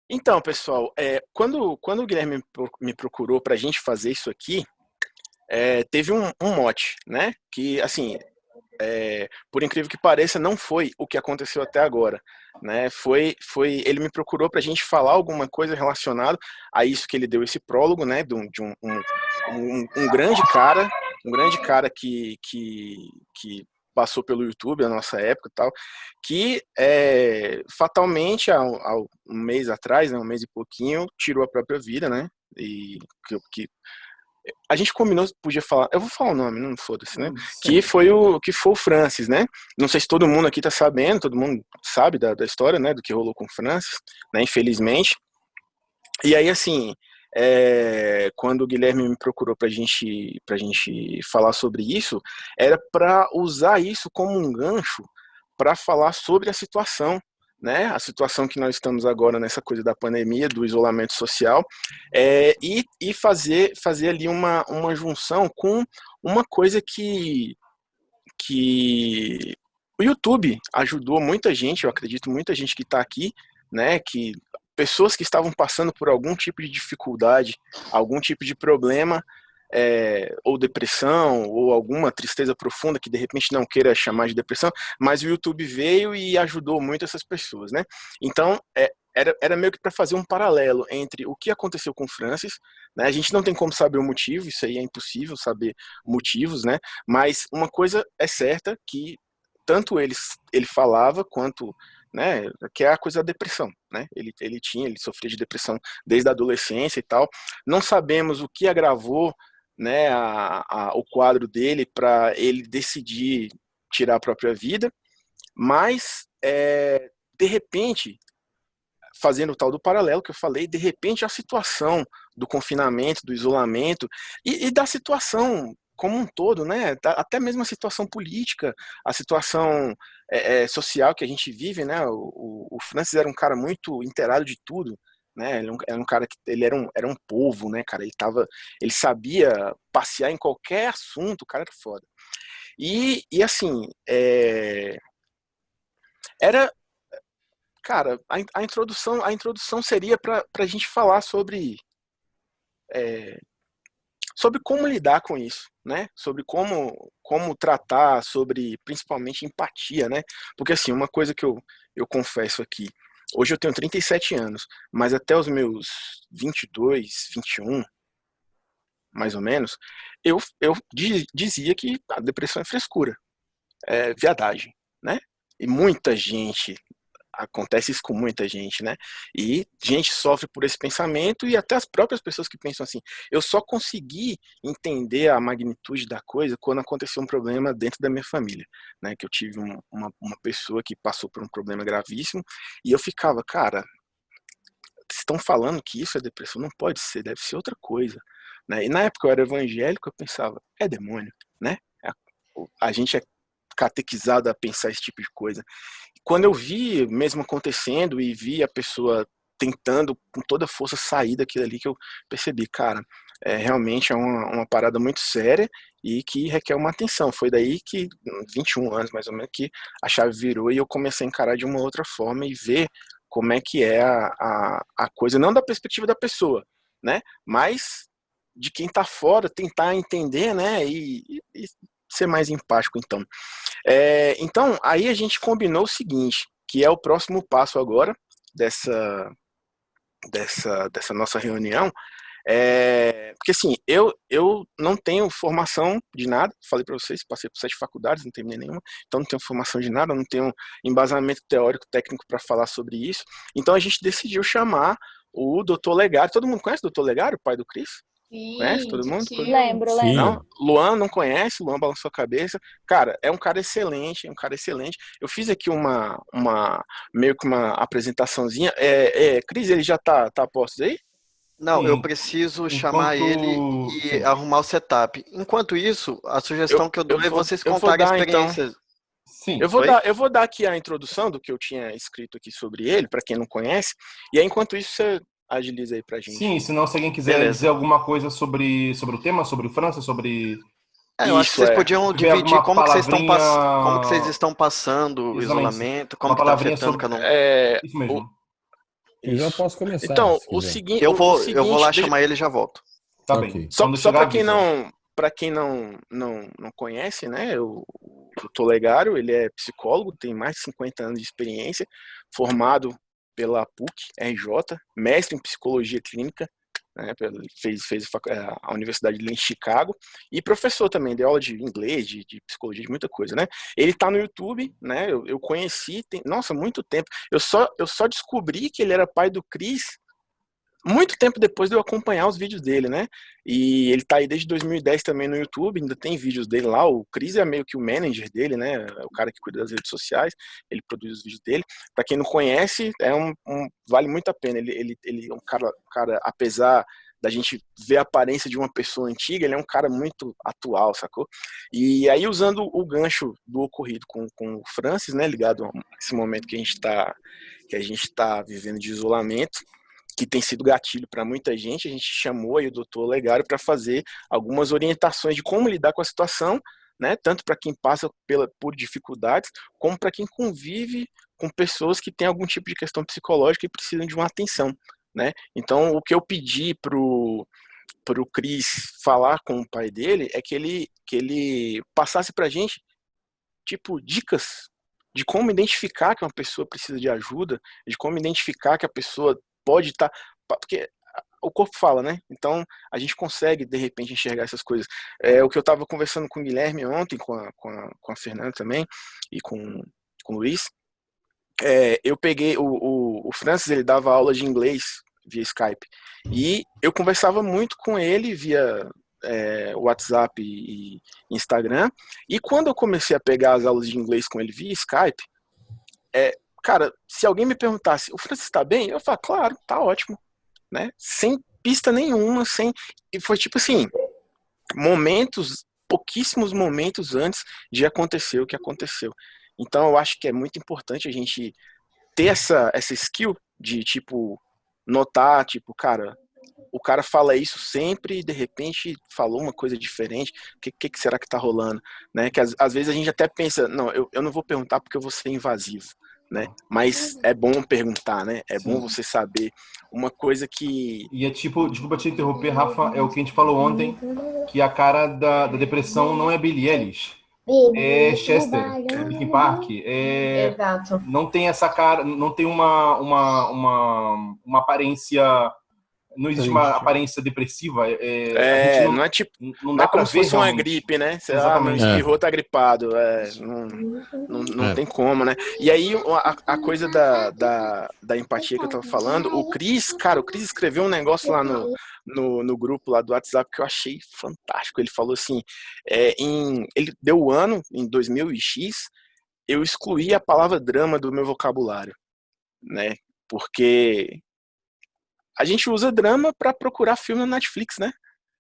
Então, pessoal, quando o Guilherme me procurou para a gente fazer isso aqui, teve um mote, né? Que, assim, por incrível que pareça, não foi o que aconteceu até agora, né? Ele me procurou para a gente falar alguma coisa relacionada a isso que ele deu esse prólogo, né? Um grande cara que passou pelo YouTube na nossa época e tal, que fatalmente há um mês atrás, né, um mês e pouquinho, tirou a própria vida, né? E que a gente combinou, podia falar, eu vou falar o nome, não foda-se, né? Sim. Que foi o Francis, né? Não sei se todo mundo aqui tá sabendo, todo mundo sabe da história, né? Do que rolou com o Francis, né? Infelizmente. E aí, assim, quando o Guilherme me procurou pra gente falar sobre isso, era para usar isso como um gancho para falar sobre a situação, né? A situação que nós estamos agora nessa coisa da pandemia, do isolamento social, e fazer ali uma junção com uma coisa que o YouTube ajudou muita gente, eu acredito, muita gente que está aqui, né? Que pessoas que estavam passando por algum tipo de dificuldade, algum tipo de problema, ou depressão, ou alguma tristeza profunda que de repente não queira chamar de depressão, mas o YouTube veio e ajudou muito essas pessoas, né? Então, era meio que para fazer um paralelo entre o que aconteceu com o Francis, né? A gente não tem como saber o motivo, isso aí é impossível saber motivos, né? Mas uma coisa é certa que tanto ele falava quanto, né, que é a coisa da depressão, né? Ele sofria de depressão desde a adolescência e tal. Não sabemos o que agravou, né, o quadro dele para ele decidir tirar a própria vida, mas de repente, fazendo o tal do paralelo que eu falei, de repente a situação do confinamento, do isolamento e da situação como um todo, né? Até mesmo a situação política, a situação social que a gente vive, né? O Francis era um cara muito inteirado de tudo, né? Era um cara que ele era um polvo, né, cara? Ele sabia passear em qualquer assunto, o cara era foda. E assim, era cara, a introdução seria para a gente falar é, sobre como lidar com isso, né? Sobre como tratar, sobre principalmente empatia, né? Porque assim, uma coisa que eu confesso aqui, hoje eu tenho 37 anos, mas até os meus 22, 21, mais ou menos, eu dizia que a depressão é frescura, é viadagem, né? E muita gente acontece isso com muita gente, né? E gente sofre por esse pensamento e até as próprias pessoas que pensam assim. Eu só consegui entender a magnitude da coisa quando aconteceu um problema dentro da minha família, né? Que eu tive uma pessoa que passou por um problema gravíssimo e eu ficava, cara, estão falando que isso é depressão? Não pode ser, deve ser outra coisa, né? E na época eu era evangélico, eu pensava, é demônio, né? A gente é catequizado a pensar esse tipo de coisa. Quando eu vi mesmo acontecendo e vi a pessoa tentando com toda a força sair daquilo ali, que eu percebi, cara, realmente é uma parada muito séria e que requer uma atenção. Foi daí que, 21 anos mais ou menos, que a chave virou e eu comecei a encarar de uma outra forma e ver como é que é a coisa, não da perspectiva da pessoa, né, mas de quem tá fora, tentar entender, né, e ser mais empático, então. Então, aí a gente combinou o seguinte, que é o próximo passo agora dessa, dessa nossa reunião, porque assim, eu não tenho formação de nada, falei para vocês, passei por 7 faculdades, não terminei nenhuma, então não tenho formação de nada, não tenho embasamento teórico, técnico para falar sobre isso, então a gente decidiu chamar o Dr. Legário. Todo mundo conhece o Dr. Legário, o pai do Cris? Conhece Sim, todo mundo? sim. Lembro, Não? lembro. Luan não conhece, Luan balançou a cabeça. Cara, é um cara excelente, é um cara excelente. Eu fiz aqui meio que uma apresentaçãozinha. Cris, ele já tá a postos aí? Não, eu Sim. preciso chamar ele Enquanto. e Sim. arrumar o setup. Enquanto isso, a Eu, sugestão que eu eu dou é vou, vocês eu vou contarem a dar então. experiência. Sim. Oi? Eu vou dar aqui a introdução do que eu tinha escrito aqui sobre ele, para quem não conhece. E aí, enquanto isso, você agiliza aí pra gente. Sim, se não, se alguém quiser dizer Beleza. alguma coisa sobre o tema, sobre França, sobre. Eu acho que Isso vocês podiam Tiver dividir alguma como que vocês palavrinha. estão passando o Exatamente. isolamento, como Uma que tá palavrinha afetando sobre. cada um. É, Isso o, mesmo. Eu já posso começar. Então, o seguinte... Eu vou lá chamar ele e já volto. Tá Ok. bem. Só Quando chegar, para quem não conhece, né, o Dr. Legário, ele é psicólogo, tem mais de 50 anos de experiência, formado pela PUC-RJ, mestre em psicologia clínica, né, fez a Universidade de Chicago, e professor também, deu aula de inglês, de psicologia, de muita coisa, né? Ele tá no YouTube, né? Eu conheci, nossa, muito tempo. Eu só descobri que ele era pai do Chris muito tempo depois de eu acompanhar os vídeos dele, né? E ele tá aí desde 2010 também no YouTube, ainda tem vídeos dele lá. O Chris é meio que o manager dele, né? É o cara que cuida das redes sociais, ele produz os vídeos dele. Para quem não conhece, vale muito a pena. Ele é um cara, apesar da gente ver a aparência de uma pessoa antiga, ele é um cara muito atual, sacou? E aí, usando o gancho do ocorrido com o Francis, né? Ligado a esse momento que a gente tá vivendo de isolamento, que tem sido gatilho para muita gente, a gente chamou aí o Dr. Legário para fazer algumas orientações de como lidar com a situação, né, tanto para quem passa por dificuldades, como para quem convive com pessoas que têm algum tipo de questão psicológica e precisam de uma atenção, né? Então, o que eu pedi pro Chris falar com o pai dele é que ele passasse para a gente, tipo, dicas de como identificar que uma pessoa precisa de ajuda, de como identificar que a pessoa pode estar... Porque o corpo fala, né? Então, a gente consegue, de repente, enxergar essas coisas. O que eu estava conversando com o Guilherme ontem, com a Fernanda também, e com o Luiz, eu peguei... O Francis, ele dava aula de inglês via Skype, e eu conversava muito com ele via WhatsApp e Instagram, e quando eu comecei a pegar as aulas de inglês com ele via Skype, cara, se alguém me perguntasse, o Francis tá bem? Eu falo, claro, tá ótimo, né? Sem pista nenhuma, e foi tipo assim, pouquíssimos momentos antes de acontecer o que aconteceu. Então eu acho que é muito importante a gente ter essa skill de, tipo, notar, tipo, cara, o cara fala isso sempre e de repente falou uma coisa diferente, o que será que tá rolando, né? Que às vezes a gente até pensa, não, eu não vou perguntar porque eu vou ser invasivo, né? Mas é bom perguntar, né? É Sim. Bom você saber uma coisa que... E é tipo, desculpa te interromper, Rafa, é o que a gente falou ontem, que a cara da depressão não é Billie Eilish, é Chester, Linkin Park, Exato. Não tem essa cara, não tem uma aparência... Não existe uma aparência depressiva. A gente não é tipo. Não dá como pra se ver fosse uma realmente. gripe, né? Exatamente. Meu espirro tá gripado. Não tem como, né? E aí, a coisa da empatia que eu tava falando, o Chris escreveu um negócio lá no grupo lá do WhatsApp que eu achei fantástico. Ele falou assim: ele deu o ano, em 2000 eu excluí a palavra drama do meu vocabulário, né? Porque a gente usa drama para procurar filme na Netflix, né?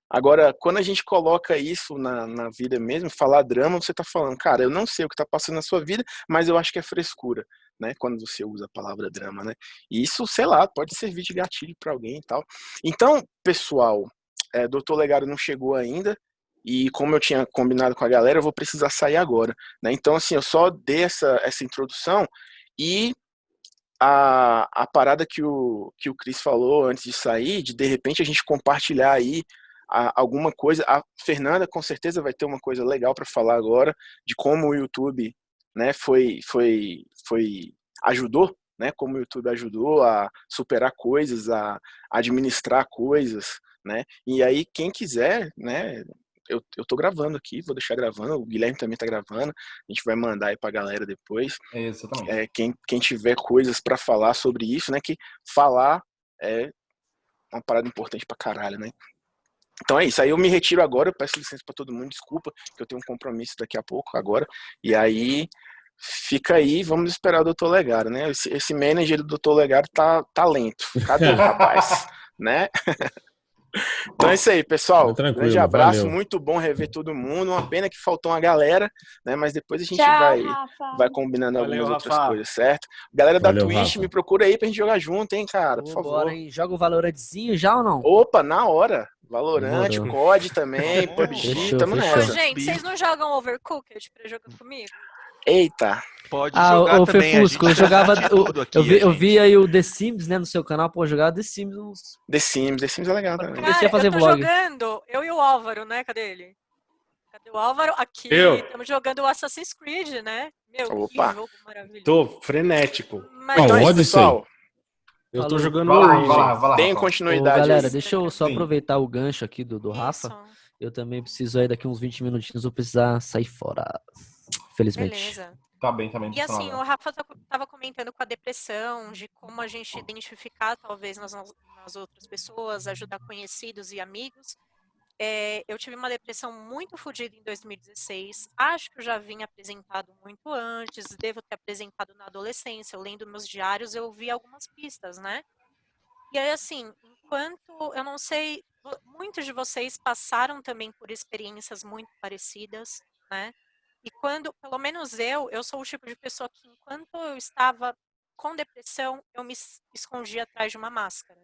Agora, quando a gente coloca isso na vida mesmo, falar drama, você tá falando, cara, eu não sei o que tá passando na sua vida, mas eu acho que é frescura, né? Quando você usa a palavra drama, né? E isso, sei lá, pode servir de gatilho para alguém e tal. Então, pessoal, Dr. Legário não chegou ainda, e como eu tinha combinado com a galera, eu vou precisar sair agora, né? Então, assim, eu só dei essa introdução e a parada que o Chris falou antes de sair, de repente a gente compartilhar aí alguma coisa. A Fernanda com certeza vai ter uma coisa legal para falar agora de como o YouTube, né, ajudou, né, como o YouTube ajudou a superar coisas, a administrar coisas, né? E aí quem quiser, né, eu tô gravando aqui, vou deixar gravando, o Guilherme também tá gravando, a gente vai mandar aí pra galera depois. Exatamente. Quem tiver coisas pra falar sobre isso, né, que falar é uma parada importante pra caralho, né? Então é isso, aí eu me retiro agora, eu peço licença pra todo mundo, desculpa, que eu tenho um compromisso daqui a pouco, agora, e aí fica aí, vamos esperar o Dr. Legário, né? Esse manager do Dr. Legário tá lento, cadê o rapaz, né? Então é isso aí, pessoal. Grande abraço, valeu. Muito bom rever todo mundo. Uma pena que faltou uma galera, né? Mas depois a gente vai combinando algumas outras coisas, certo? Galera da Twitch, Rafa. Me procura aí pra gente jogar junto, hein, cara? Por favor. Bora, hein? Joga o Valorantzinho já ou não? Opa, na hora. Valorant, COD também, PUBG, tamo nessa. Gente, vocês não jogam Overcooked pra jogar comigo? Eita. Pode jogar o também, Fefusco, a eu gente jogava. debate tudo aqui, Eu a vi gente- aí o The Sims, né, no seu canal, pô, eu jogava The Sims uns. The Sims é legal Quando também. comecei a Cara, eu fazer tô vlog. jogando, eu e o Álvaro, né? Cadê ele? Cadê o Álvaro? Aqui, Eu. estamos jogando o Assassin's Creed, né? Meu, que Opa. jogo maravilhoso. Tô frenético. Mas Então é isso, Odyssey. pessoal. Eu tô Falou. jogando Vai lá, Origin. vai lá, vai lá. Deem Rafa. Ô, continuidade galera, aí. deixa eu só Sim. aproveitar o gancho aqui do Rafa. Isso, Eu também preciso aí, daqui uns 20 minutinhos, vou precisar sair fora. Felizmente. beleza. Tá bem, não E precisa assim, nada. o Rafa estava comentando com a depressão, de como a gente identificar, talvez, nas outras pessoas, ajudar conhecidos e amigos. Eu tive uma depressão muito fodida em 2016. Acho que eu já vinha apresentado muito antes, devo ter apresentado na adolescência. Eu lendo meus diários, eu vi algumas pistas, né? E aí, assim, enquanto eu não sei, muitos de vocês passaram também por experiências muito parecidas, né? E quando, pelo menos eu sou o tipo de pessoa que, enquanto eu estava com depressão, eu me escondia atrás de uma máscara.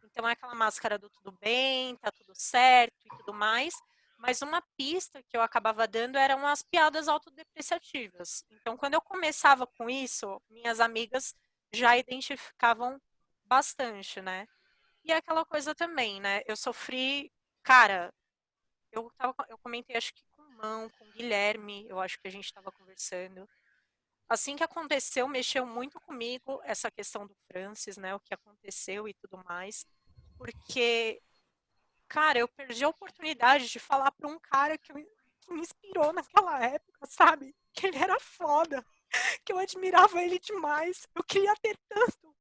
Então é aquela máscara do tudo bem, tá tudo certo e tudo mais. Mas uma pista que eu acabava dando eram as piadas autodepreciativas. Então, quando eu começava com isso, minhas amigas já identificavam bastante, né? E aquela coisa também, né? Eu sofri, cara, eu comentei acho que com o Mão, com o Guilherme, eu acho que a gente estava conversando. Assim que aconteceu, mexeu muito comigo essa questão do Francis, né? O que aconteceu e tudo mais. Porque, cara, eu perdi a oportunidade de falar para um cara que me inspirou naquela época, sabe? Que ele era foda, que eu admirava ele demais. Eu queria ter tanto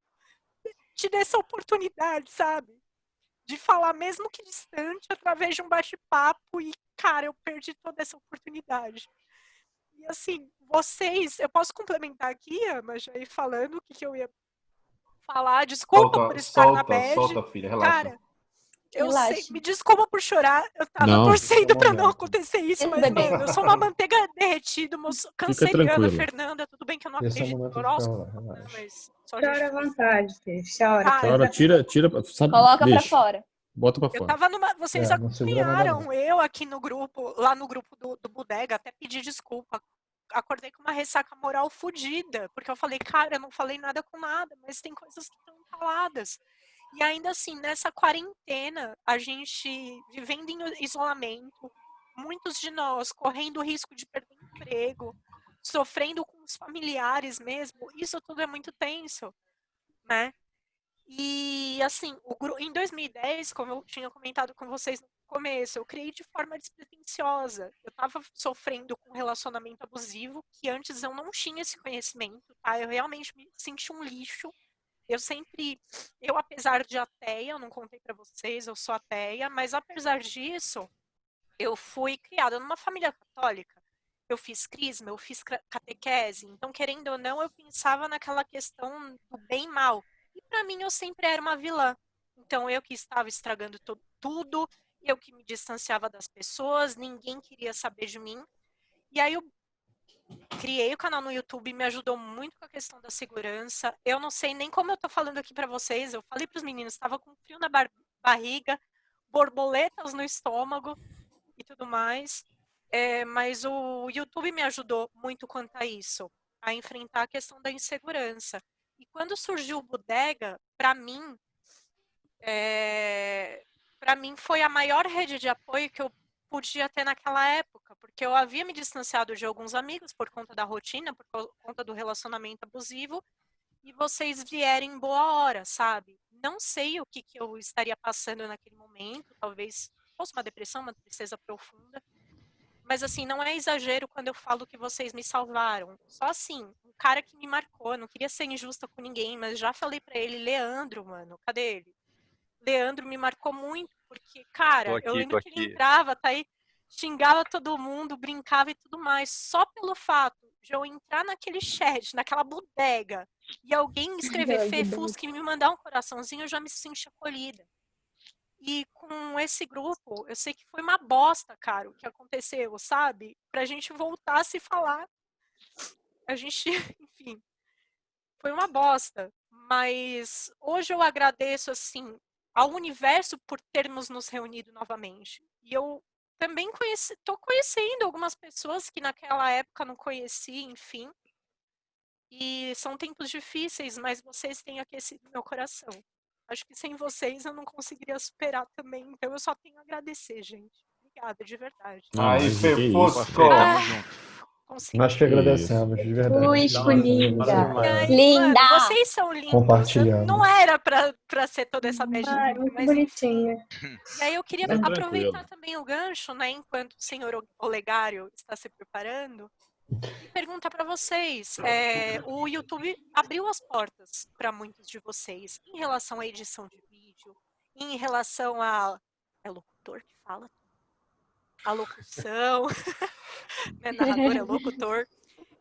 tido essa oportunidade, sabe? De falar, mesmo que distante, através de um bate-papo. E, cara, eu perdi toda essa oportunidade. E, assim, vocês... Eu posso complementar aqui, Ama, já ir falando o que eu ia falar. Desculpa por estar na bad. Solta, filha, relaxa. Cara, eu Relaxa. sei, me desculpa por chorar. Eu tava Não. torcendo pra não momento. acontecer isso, Esse mas, bebê. mano, eu sou uma manteiga derretida, canceriana, tranquila. Fernanda. Tudo bem que eu não Esse é o acredito momento no de horóscopo, chorar, né, relaxa. mas só Chora à gente... vontade, filho. Chora. Cara, Agora tira, sabe? Coloca pra Deixa. fora. Bota pra eu fora. tava numa... Vocês Não segura nada, acompanharam não. eu aqui no grupo, lá no grupo do Bodega, até pedi desculpa. Acordei com uma ressaca moral fodida, porque eu falei, cara, eu não falei nada com nada, mas tem coisas que estão faladas. E ainda assim, nessa quarentena, a gente vivendo em isolamento, muitos de nós correndo o risco de perder emprego, sofrendo com os familiares mesmo, isso tudo é muito tenso, né? E assim, em 2010, como eu tinha comentado com vocês no começo, eu criei de forma despretensiosa. Eu estava sofrendo com um relacionamento abusivo, que antes eu não tinha esse conhecimento, tá? Eu realmente me senti um lixo. Eu apesar de ateia, eu não contei para vocês, eu sou ateia, mas apesar disso, eu fui criada numa família católica. Eu fiz crisma, eu fiz catequese, então querendo ou não, eu pensava naquela questão do bem e mal. E para mim eu sempre era uma vilã. Então eu que estava estragando tudo, eu que me distanciava das pessoas, ninguém queria saber de mim. E aí eu criei o canal no YouTube, me ajudou muito com a questão da segurança. Eu não sei nem como eu tô falando aqui para vocês. Eu falei para os meninos, estava com frio na barriga, borboletas no estômago e tudo mais. Mas o YouTube me ajudou muito quanto a isso, a enfrentar a questão da insegurança. E quando surgiu o Bodega, para mim foi a maior rede de apoio que eu podia ter naquela época, porque eu havia me distanciado de alguns amigos por conta da rotina, por conta do relacionamento abusivo, e vocês vierem em boa hora, sabe? Não sei o que eu estaria passando naquele momento, talvez fosse uma depressão, uma tristeza profunda, mas assim, não é exagero quando eu falo que vocês me salvaram. Só assim, um cara que me marcou, eu não queria ser injusta com ninguém, mas já falei pra ele, Leandro, mano, cadê ele? Leandro me marcou muito, porque, cara, eu lembro que ele entrava, tá aí, xingava todo mundo, brincava e tudo mais. Só pelo fato de eu entrar naquele chat, naquela bodega, e alguém escrever Fefusco e me mandar um coraçãozinho, eu já me senti acolhida. E com esse grupo, eu sei que foi uma bosta, cara, o que aconteceu, sabe? Pra gente voltar a se falar. A gente, enfim, foi uma bosta. Mas hoje eu agradeço, assim, ao universo por termos nos reunido novamente. E eu também tô conhecendo algumas pessoas que naquela época não conheci, enfim. E são tempos difíceis, mas vocês têm aquecido meu coração. Acho que sem vocês eu não conseguiria superar também. Então eu só tenho a agradecer, gente. Obrigada, de verdade. Não, Aí, mas que Fê isso. Fosco. Ah, consigo. Nós que agradecemos, de verdade. Ui, Nossa, linda. maravilhosa. Linda! Mano, vocês são lindos. Compartilhamos. Não era pra ser toda essa bad Ai, trip, muito mas enfim. bonitinha. E aí eu queria Tá aproveitar tranquilo. também o gancho, né, enquanto o senhor Olegário está se preparando, e perguntar para vocês. O YouTube abriu as portas para muitos de vocês em relação à edição de vídeo, em relação a... É locutor que fala? A locução, né, narrador é locutor,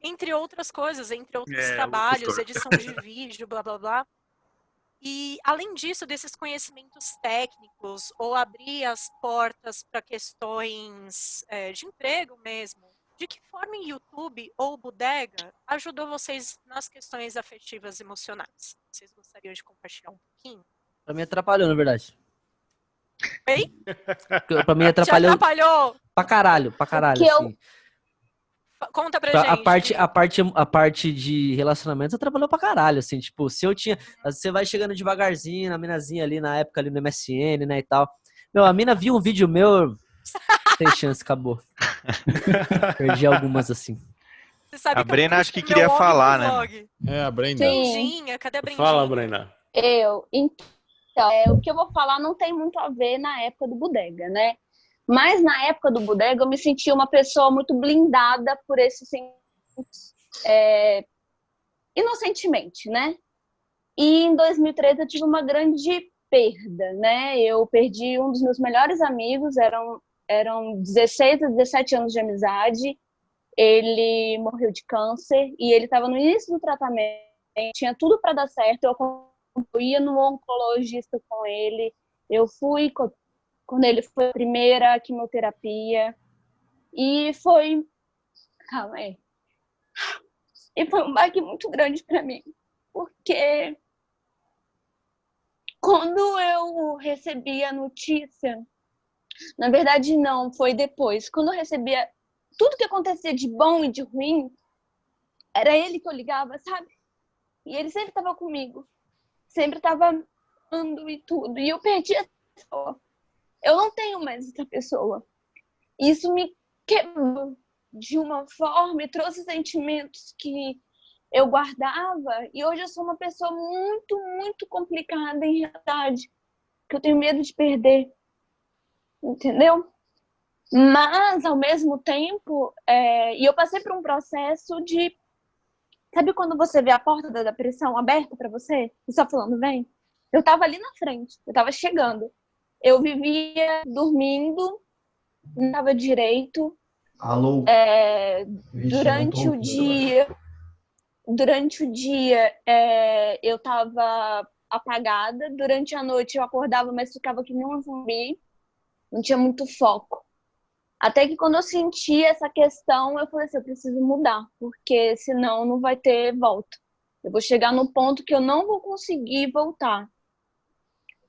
entre outras coisas, entre outros trabalhos, locutor. edição de vídeo, blá blá blá. E além disso, desses conhecimentos técnicos, ou abrir as portas para questões de emprego mesmo, de que forma o YouTube ou o Bodega ajudou vocês nas questões afetivas e emocionais? Vocês gostariam de compartilhar um pouquinho? Pra mim atrapalhou, na verdade. Ei? Pra mim Te atrapalhou atrapalhou? pra caralho, Que eu- assim. Conta pra gente. A parte de relacionamentos atrapalhou pra caralho, assim, tipo, se eu tinha... Você vai chegando devagarzinho, na minazinha ali, na época ali no MSN, né, e tal. Meu, a mina viu um vídeo meu, tem chance, acabou. Perdi algumas, assim. Você sabe A que eu Brena curto acho que meu queria homem falar, no né? vlog. É, a Brenda. Sim. Brendinha, cadê a Brendinha? Fala, Brena. Então, o que eu vou falar não tem muito a ver na época do Bodega, né? Mas na época do Bodega eu me sentia uma pessoa muito blindada por esses sentimentos, inocentemente, né? E em 2013 eu tive uma grande perda, né? Eu perdi um dos meus melhores amigos, eram 16 a 17 anos de amizade. Ele morreu de câncer e ele estava no início do tratamento, tinha tudo para dar certo. Eu ia no oncologista com ele, eu fui quando ele foi a primeira quimioterapia e foi... Calma aí. E foi um baque muito grande para mim, porque quando eu recebi a notícia, na verdade não, foi depois, quando eu recebia tudo que acontecia de bom e de ruim, era ele que eu ligava, sabe? E ele sempre estava comigo, sempre estava amando e tudo, e eu perdi essa pessoa. Eu não tenho mais essa pessoa. Isso me quebrou de uma forma e trouxe sentimentos que eu guardava, e hoje eu sou uma pessoa muito, muito complicada em realidade, que eu tenho medo de perder, entendeu? Mas, ao mesmo tempo, e eu passei por um processo de... Sabe quando você vê a porta da depressão aberta para você? E só falando, vem? Eu tava ali na frente, eu tava chegando. Eu vivia dormindo, não tava direito. Alô? Durante o dia, eu tava apagada. Durante a noite eu acordava, mas ficava que nem um zumbi. Não tinha muito foco. Até que quando eu senti essa questão, eu falei assim, eu preciso mudar, porque senão não vai ter volta. Eu vou chegar no ponto que eu não vou conseguir voltar.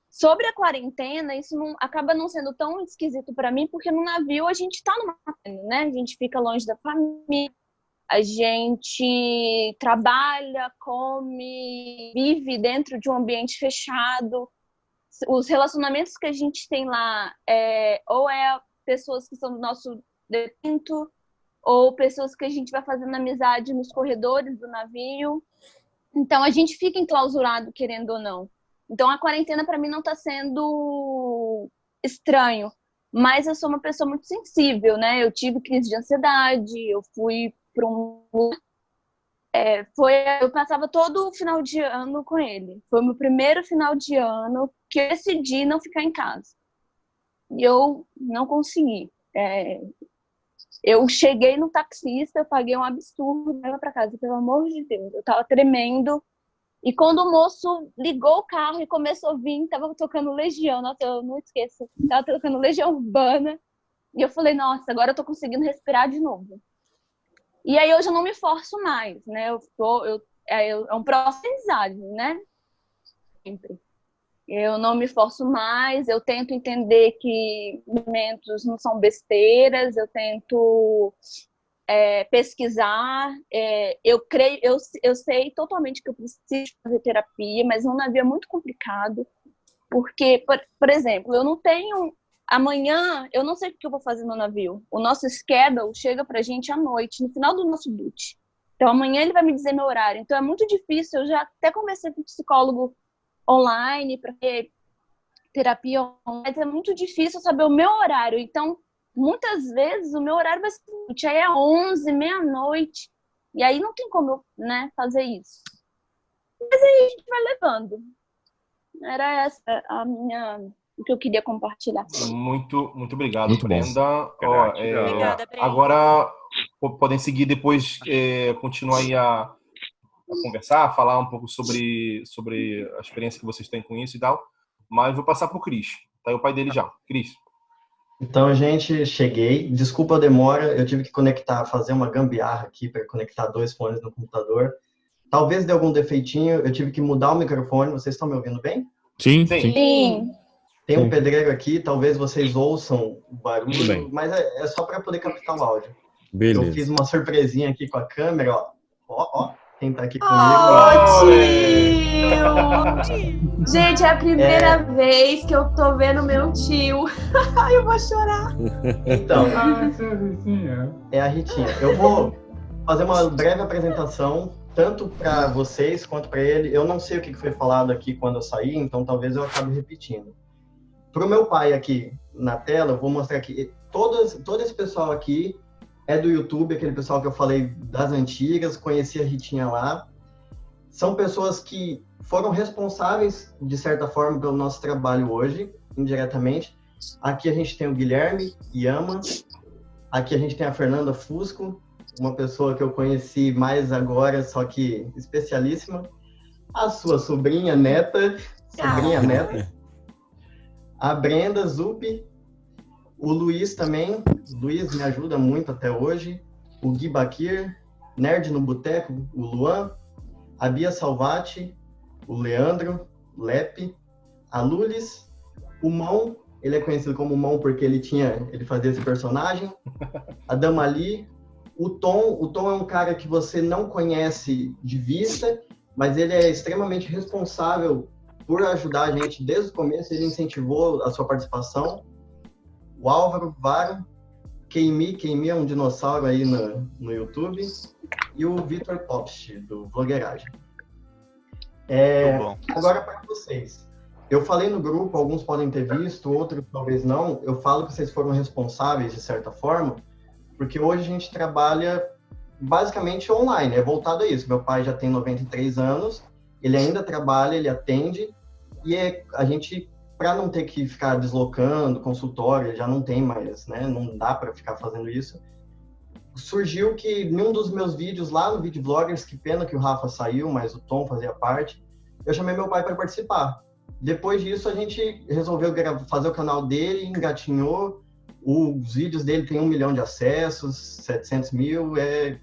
Sobre a quarentena, isso acaba não sendo tão esquisito para mim, porque no navio a gente tá numa quarentena, né? A gente fica longe da família, a gente trabalha, come, vive dentro de um ambiente fechado. Os relacionamentos que a gente tem lá ou pessoas que são do nosso depento, ou pessoas que a gente vai fazendo amizade nos corredores do navio. Então a gente fica enclausurado, querendo ou não. Então a quarentena para mim não está sendo estranho, mas eu sou uma pessoa muito sensível, né? Eu tive crise de ansiedade, eu fui para eu passava todo o final de ano com ele. Foi o meu primeiro final de ano que eu decidi não ficar em casa. E eu não consegui. Eu cheguei no taxista, eu paguei um absurdo, leva para casa, pelo amor de Deus. Eu tava tremendo. E quando o moço ligou o carro e começou a vir, tava tocando Legião. Nossa, eu não esqueço. Tava tocando Legião Urbana. E eu falei, nossa, agora eu tô conseguindo respirar de novo. E aí hoje eu não me forço mais, né? É um processo, né? Sempre. Eu não me esforço mais, eu tento entender que movimentos não são besteiras, eu tento pesquisar. Eu sei totalmente que eu preciso fazer terapia, mas é um navio é muito complicado, porque, por exemplo, eu não tenho... Amanhã, eu não sei o que eu vou fazer no navio. O nosso schedule chega pra gente à noite, no final do nosso duty. Então, amanhã ele vai me dizer meu horário. Então, é muito difícil. Eu já até conversei com o psicólogo online para ter terapia online, mas é muito difícil saber o meu horário. Então, muitas vezes, o meu horário vai ser aí é 11, meia-noite. E aí não tem como eu, né, fazer isso. Mas aí a gente vai levando. Era essa o que eu queria compartilhar. Muito obrigado, Muito bom. Brenda. Obrigada, Brenda. Agora podem seguir depois, continuar aí a conversar, falar um pouco sobre a experiência que vocês têm com isso e tal. Mas vou passar para o Cris. Tá aí o pai dele já. Cris. Então, gente, cheguei. Desculpa a demora, eu tive que fazer uma gambiarra aqui para conectar 2 fones no computador. Talvez dê algum defeitinho, eu tive que mudar o microfone. Vocês estão me ouvindo bem? Sim. Sim. Tem um pedreiro aqui, talvez vocês ouçam o Tudo barulho, bem. mas é só para poder captar o áudio. Beleza. Eu fiz uma surpresinha aqui com a câmera, ó. Ó, quem tá aqui comigo. Tio! Gente, é a primeira vez que eu tô vendo meu tio. Ai, eu vou chorar. Então, é a Ritinha. Eu vou fazer uma breve apresentação, tanto para vocês quanto para ele. Eu não sei o que foi falado aqui quando eu saí, então talvez eu acabe repetindo. Para o meu pai aqui na tela, eu vou mostrar aqui. Todo esse pessoal aqui é do YouTube, aquele pessoal que eu falei das antigas, conheci a Ritinha lá. São pessoas que foram responsáveis, de certa forma, pelo nosso trabalho hoje, indiretamente. Aqui a gente tem o Guilherme Yama, aqui a gente tem a Fernanda Fusco, uma pessoa que eu conheci mais agora, só que especialíssima. A sua sobrinha neta, a Brenda Zupi, o Luiz também, o Luiz me ajuda muito até hoje, o Gui Bakir, Nerd no Boteco, o Luan, a Bia Salvati, o Leandro, o Lepe, a Lulis, o Mão, ele é conhecido como Mão porque ele fazia esse personagem, a Damali, o Tom é um cara que você não conhece de vista, mas ele é extremamente responsável por ajudar a gente desde o começo, ele incentivou a sua participação. O Álvaro Varo, Keimi é um dinossauro aí no YouTube, e o Vitor Popst, do Vlogueiragem. Agora para vocês. Eu falei no grupo, alguns podem ter visto, outros talvez não. Eu falo que vocês foram responsáveis, de certa forma, porque hoje a gente trabalha basicamente online, é voltado a isso. Meu pai já tem 93 anos, ele ainda trabalha, ele atende, e a gente, para não ter que ficar deslocando consultório, já não tem mais, né? Não dá para ficar fazendo isso. Surgiu que em um dos meus vídeos lá no Videovloggers, que pena que o Rafa saiu, mas o Tom fazia parte, eu chamei meu pai para participar. Depois disso, a gente resolveu fazer o canal dele, engatinhou. Os vídeos dele tem 1 milhão de acessos, 700 mil,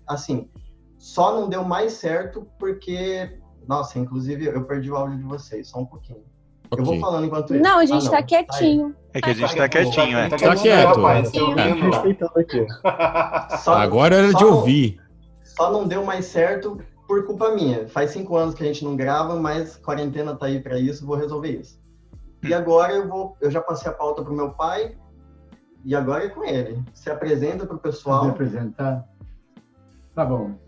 assim, só não deu mais certo porque, nossa, inclusive eu perdi o áudio de vocês, só um pouquinho. Okay. Eu vou falando enquanto isso. Não, a gente tá quietinho. É que a gente tá quietinho, é. Tá quieto. Agora era de ouvir. Só não deu mais certo por culpa minha. Faz 5 anos que a gente não grava, mas quarentena tá aí pra isso, vou resolver isso. E agora eu já passei a pauta pro meu pai, e agora é com ele. Se apresenta pro pessoal. Me apresentar? Tá bom.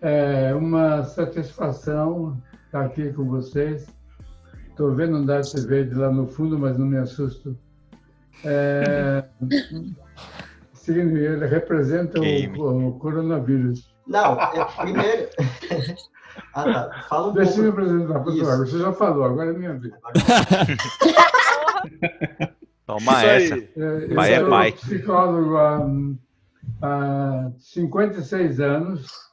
É uma satisfação estar aqui com vocês. Estou vendo um Darth Vader lá no fundo, mas não me assusto. Ele representa o coronavírus. Não, primeiro... tá. Fala um pouco. Deixa eu me apresentar, pessoal. Você já falou, agora é minha vez. Toma essa. Pai é pai. Eu sou psicólogo há 56 anos.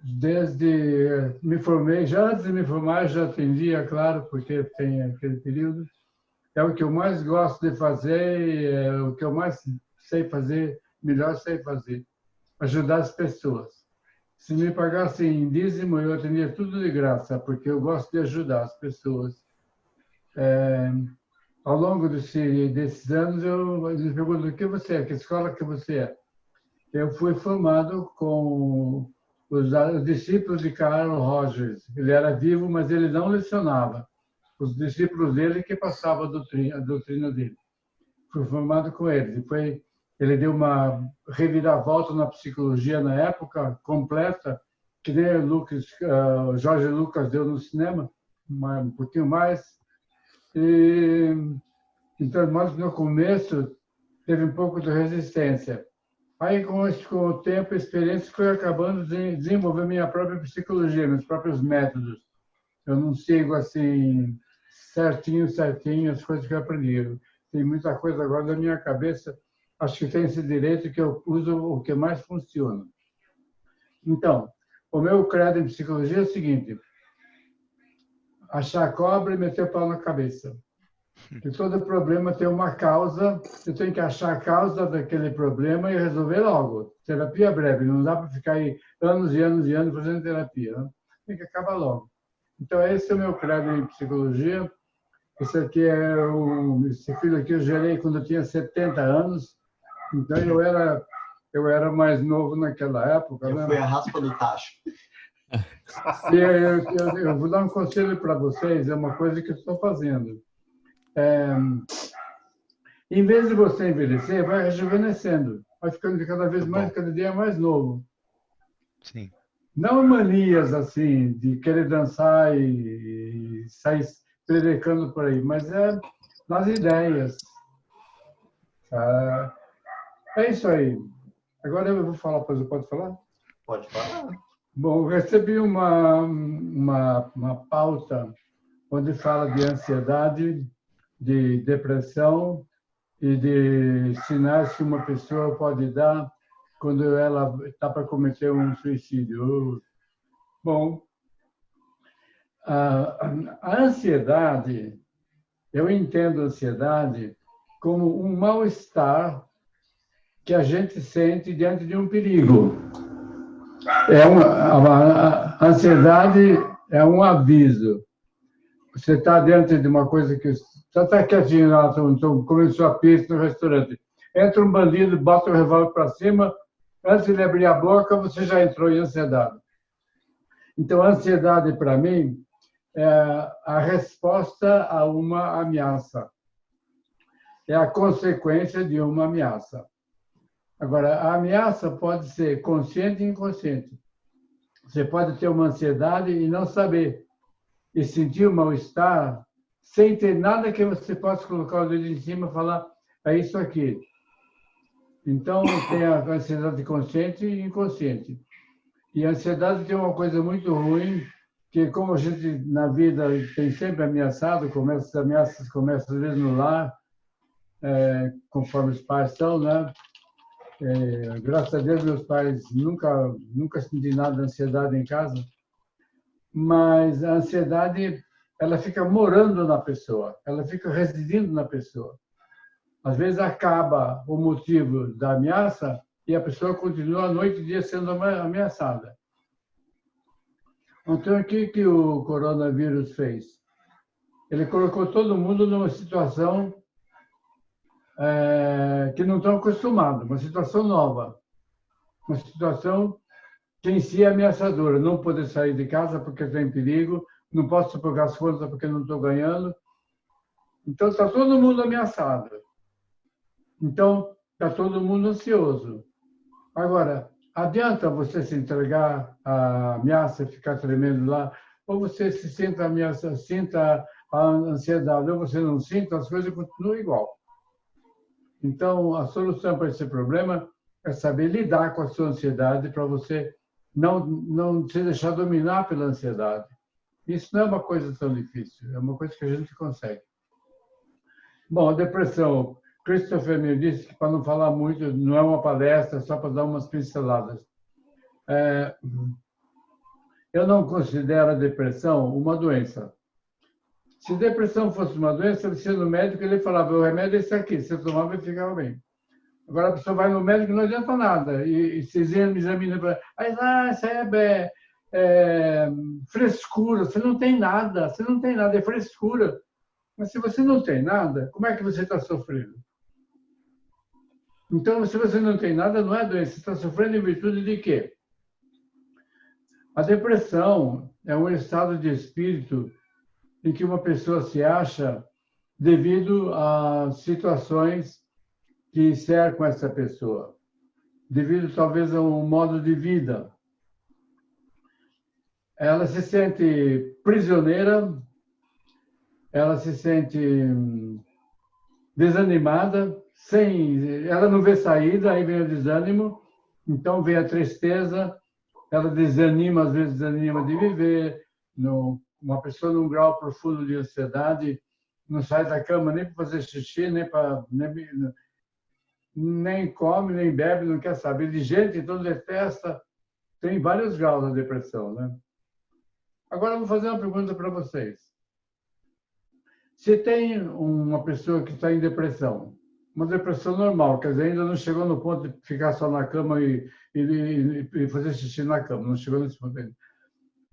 Desde me formei, já antes de me formar, já atendia, claro, porque tem aquele período. É o que eu mais gosto de fazer, é o que eu mais sei fazer, melhor sei fazer. Ajudar as pessoas. Se me pagassem em dízimo, eu atendia tudo de graça, porque eu gosto de ajudar as pessoas. ao longo desses anos, eles perguntam o que você é, que escola que você é. Eu fui formado com os discípulos de Carl Rogers. Ele era vivo, mas ele não lecionava. Os discípulos dele que passavam a doutrina dele. Fui formado com eles. Ele deu uma reviravolta na psicologia na época, completa, que nem o Jorge Lucas deu no cinema, um pouquinho mais. Então, mas no começo, teve um pouco de resistência. Aí, com o tempo, a experiência, fui acabando de desenvolver minha própria psicologia, meus próprios métodos. Eu não sigo assim, certinho as coisas que eu aprendi. Tem muita coisa agora na minha cabeça. Acho que tem esse direito que eu uso o que mais funciona. Então, o meu credo em psicologia é o seguinte: achar cobra e meter o pau na cabeça. Que todo problema tem uma causa, eu tenho que achar a causa daquele problema e resolver logo. Terapia breve, não dá para ficar aí anos e anos e anos fazendo terapia. Né? Tem que acabar logo. Então, esse é o meu credo em psicologia. Esse filho aqui eu gerei quando eu tinha 70 anos. Então, eu era mais novo naquela época. Eu fui a raspa do tacho. Eu vou dar um conselho para vocês, é uma coisa que eu estou fazendo. Em vez de você envelhecer, vai rejuvenescendo. Vai ficando cada vez mais, cada dia mais novo. Sim. Não manias assim, de querer dançar e sair perecando por aí, mas nas ideias. É isso aí. Agora eu vou falar, pode falar? Pode falar. Bom, eu recebi uma pauta onde fala de ansiedade, de depressão e de sinais que uma pessoa pode dar quando ela está para cometer um suicídio. Bom, a ansiedade, eu entendo a ansiedade como um mal-estar que a gente sente diante de um perigo. A ansiedade é um aviso. Você está dentro de uma coisa que... Você está quietinho lá, comendo sua pizza no restaurante. Entra um bandido, bota o revólver para cima, antes de ele abrir a boca, você já entrou em ansiedade. Então, a ansiedade, para mim, é a resposta a uma ameaça. É a consequência de uma ameaça. Agora, a ameaça pode ser consciente e inconsciente. Você pode ter uma ansiedade e não saber, e sentir um mal-estar, sem ter nada que você possa colocar o dedo em cima e falar, é isso aqui. Então, tem a ansiedade consciente e inconsciente. E a ansiedade tem uma coisa muito ruim, que como a gente na vida tem sempre ameaçado, as ameaças começam às vezes no lar, conforme os pais são, né? Graças a Deus, meus pais nunca senti nada de ansiedade em casa, mas a ansiedade, ela fica morando na pessoa, ela fica residindo na pessoa. Às vezes acaba o motivo da ameaça e a pessoa continua a noite e dia sendo ameaçada. Então, o que o coronavírus fez? Ele colocou todo mundo numa situação que não estão acostumados, uma situação nova, uma situação que em si é ameaçadora. Não poder sair de casa porque está em perigo, não posso pagar as contas porque não estou ganhando. Então, está todo mundo ameaçado. Então, está todo mundo ansioso. Agora, adianta você se entregar à ameaça e ficar tremendo lá, ou você se sinta a ameaça, sinta a ansiedade, ou você não sinta, as coisas continuam igual. Então, a solução para esse problema é saber lidar com a sua ansiedade para você não se deixar dominar pela ansiedade. Isso não é uma coisa tão difícil, é uma coisa que a gente consegue. Bom, a depressão. Christopher me disse que, para não falar muito, não é uma palestra, só para dar umas pinceladas. Eu não considero a depressão uma doença. Se depressão fosse uma doença, você no médico, ele falava, o remédio é esse aqui, se eu tomar vai ficar bem. Agora a pessoa vai no médico e não adianta nada. E se examina, isso aí é frescura, você não tem nada, é frescura. Mas se você não tem nada, como é que você está sofrendo? Então, se você não tem nada, não é doença. Você está sofrendo em virtude de quê? A depressão é um estado de espírito em que uma pessoa se acha devido a situações que cercam essa pessoa, devido talvez a um modo de vida. Ela se sente prisioneira, ela se sente desanimada, ela não vê saída, aí vem o desânimo, então vem a tristeza, ela desanima, às vezes desanima de viver, uma pessoa num grau profundo de ansiedade, não sai da cama nem para fazer xixi, nem come, nem bebe, não quer saber de gente, então detesta. Tem vários graus da depressão, né? Agora eu vou fazer uma pergunta para vocês. Se tem uma pessoa que está em depressão, uma depressão normal, quer dizer, ainda não chegou no ponto de ficar só na cama e fazer xixi na cama, não chegou nesse ponto ainda.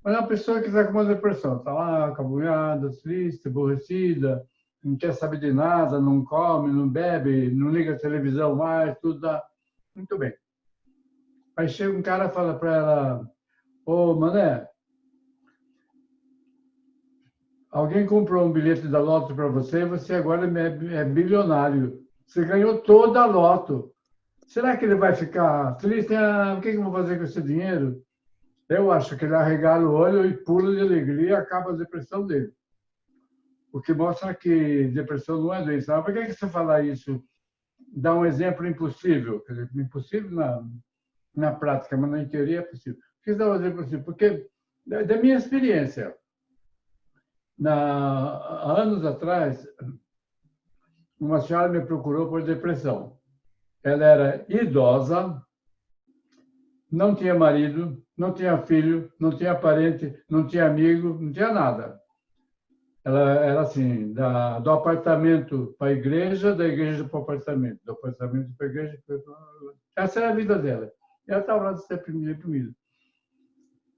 Mas é uma pessoa que está com uma depressão, está lá, acabunhada, triste, aborrecida, não quer saber de nada, não come, não bebe, não liga a televisão mais, tudo dá. Muito bem. Aí chega um cara e fala para ela, ô, mané, alguém comprou um bilhete da Loto para você e você agora é bilionário. Você ganhou toda a Loto. Será que ele vai ficar triste? O que eu vou fazer com esse dinheiro? Eu acho que ele arregala o olho e pula de alegria e acaba a depressão dele. O que mostra que depressão não é doença. Mas por que você fala isso? Dá um exemplo impossível. Quer dizer, impossível na prática, mas na teoria é possível. Por que você dá um exemplo impossível? Porque, da minha experiência, há anos atrás, uma senhora me procurou por depressão. Ela era idosa, não tinha marido, não tinha filho, não tinha parente, não tinha amigo, não tinha nada. Ela era assim, do apartamento para a igreja, da igreja para o apartamento, do apartamento para a igreja. Essa era a vida dela. Ela estava lá deprimida.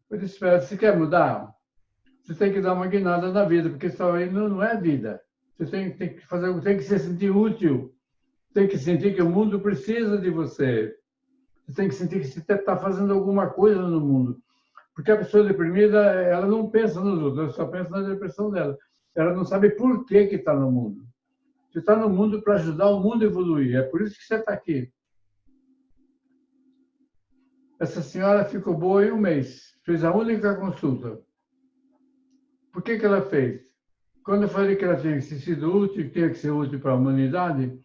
Eu disse, você quer mudar? Você tem que dar uma guinada na vida, porque isso aí não é vida. Você tem que se sentir útil, tem que sentir que o mundo precisa de você. Você tem que sentir que você está fazendo alguma coisa no mundo. Porque a pessoa deprimida, ela não pensa nos outros, ela só pensa na depressão dela. Ela não sabe por que está no mundo. Você está no mundo para ajudar o mundo a evoluir. É por isso que você está aqui. Essa senhora ficou boa em um mês. Fez a única consulta. Por que ela fez? Quando eu falei que ela tinha que ser sido útil, que tinha que ser útil para a humanidade,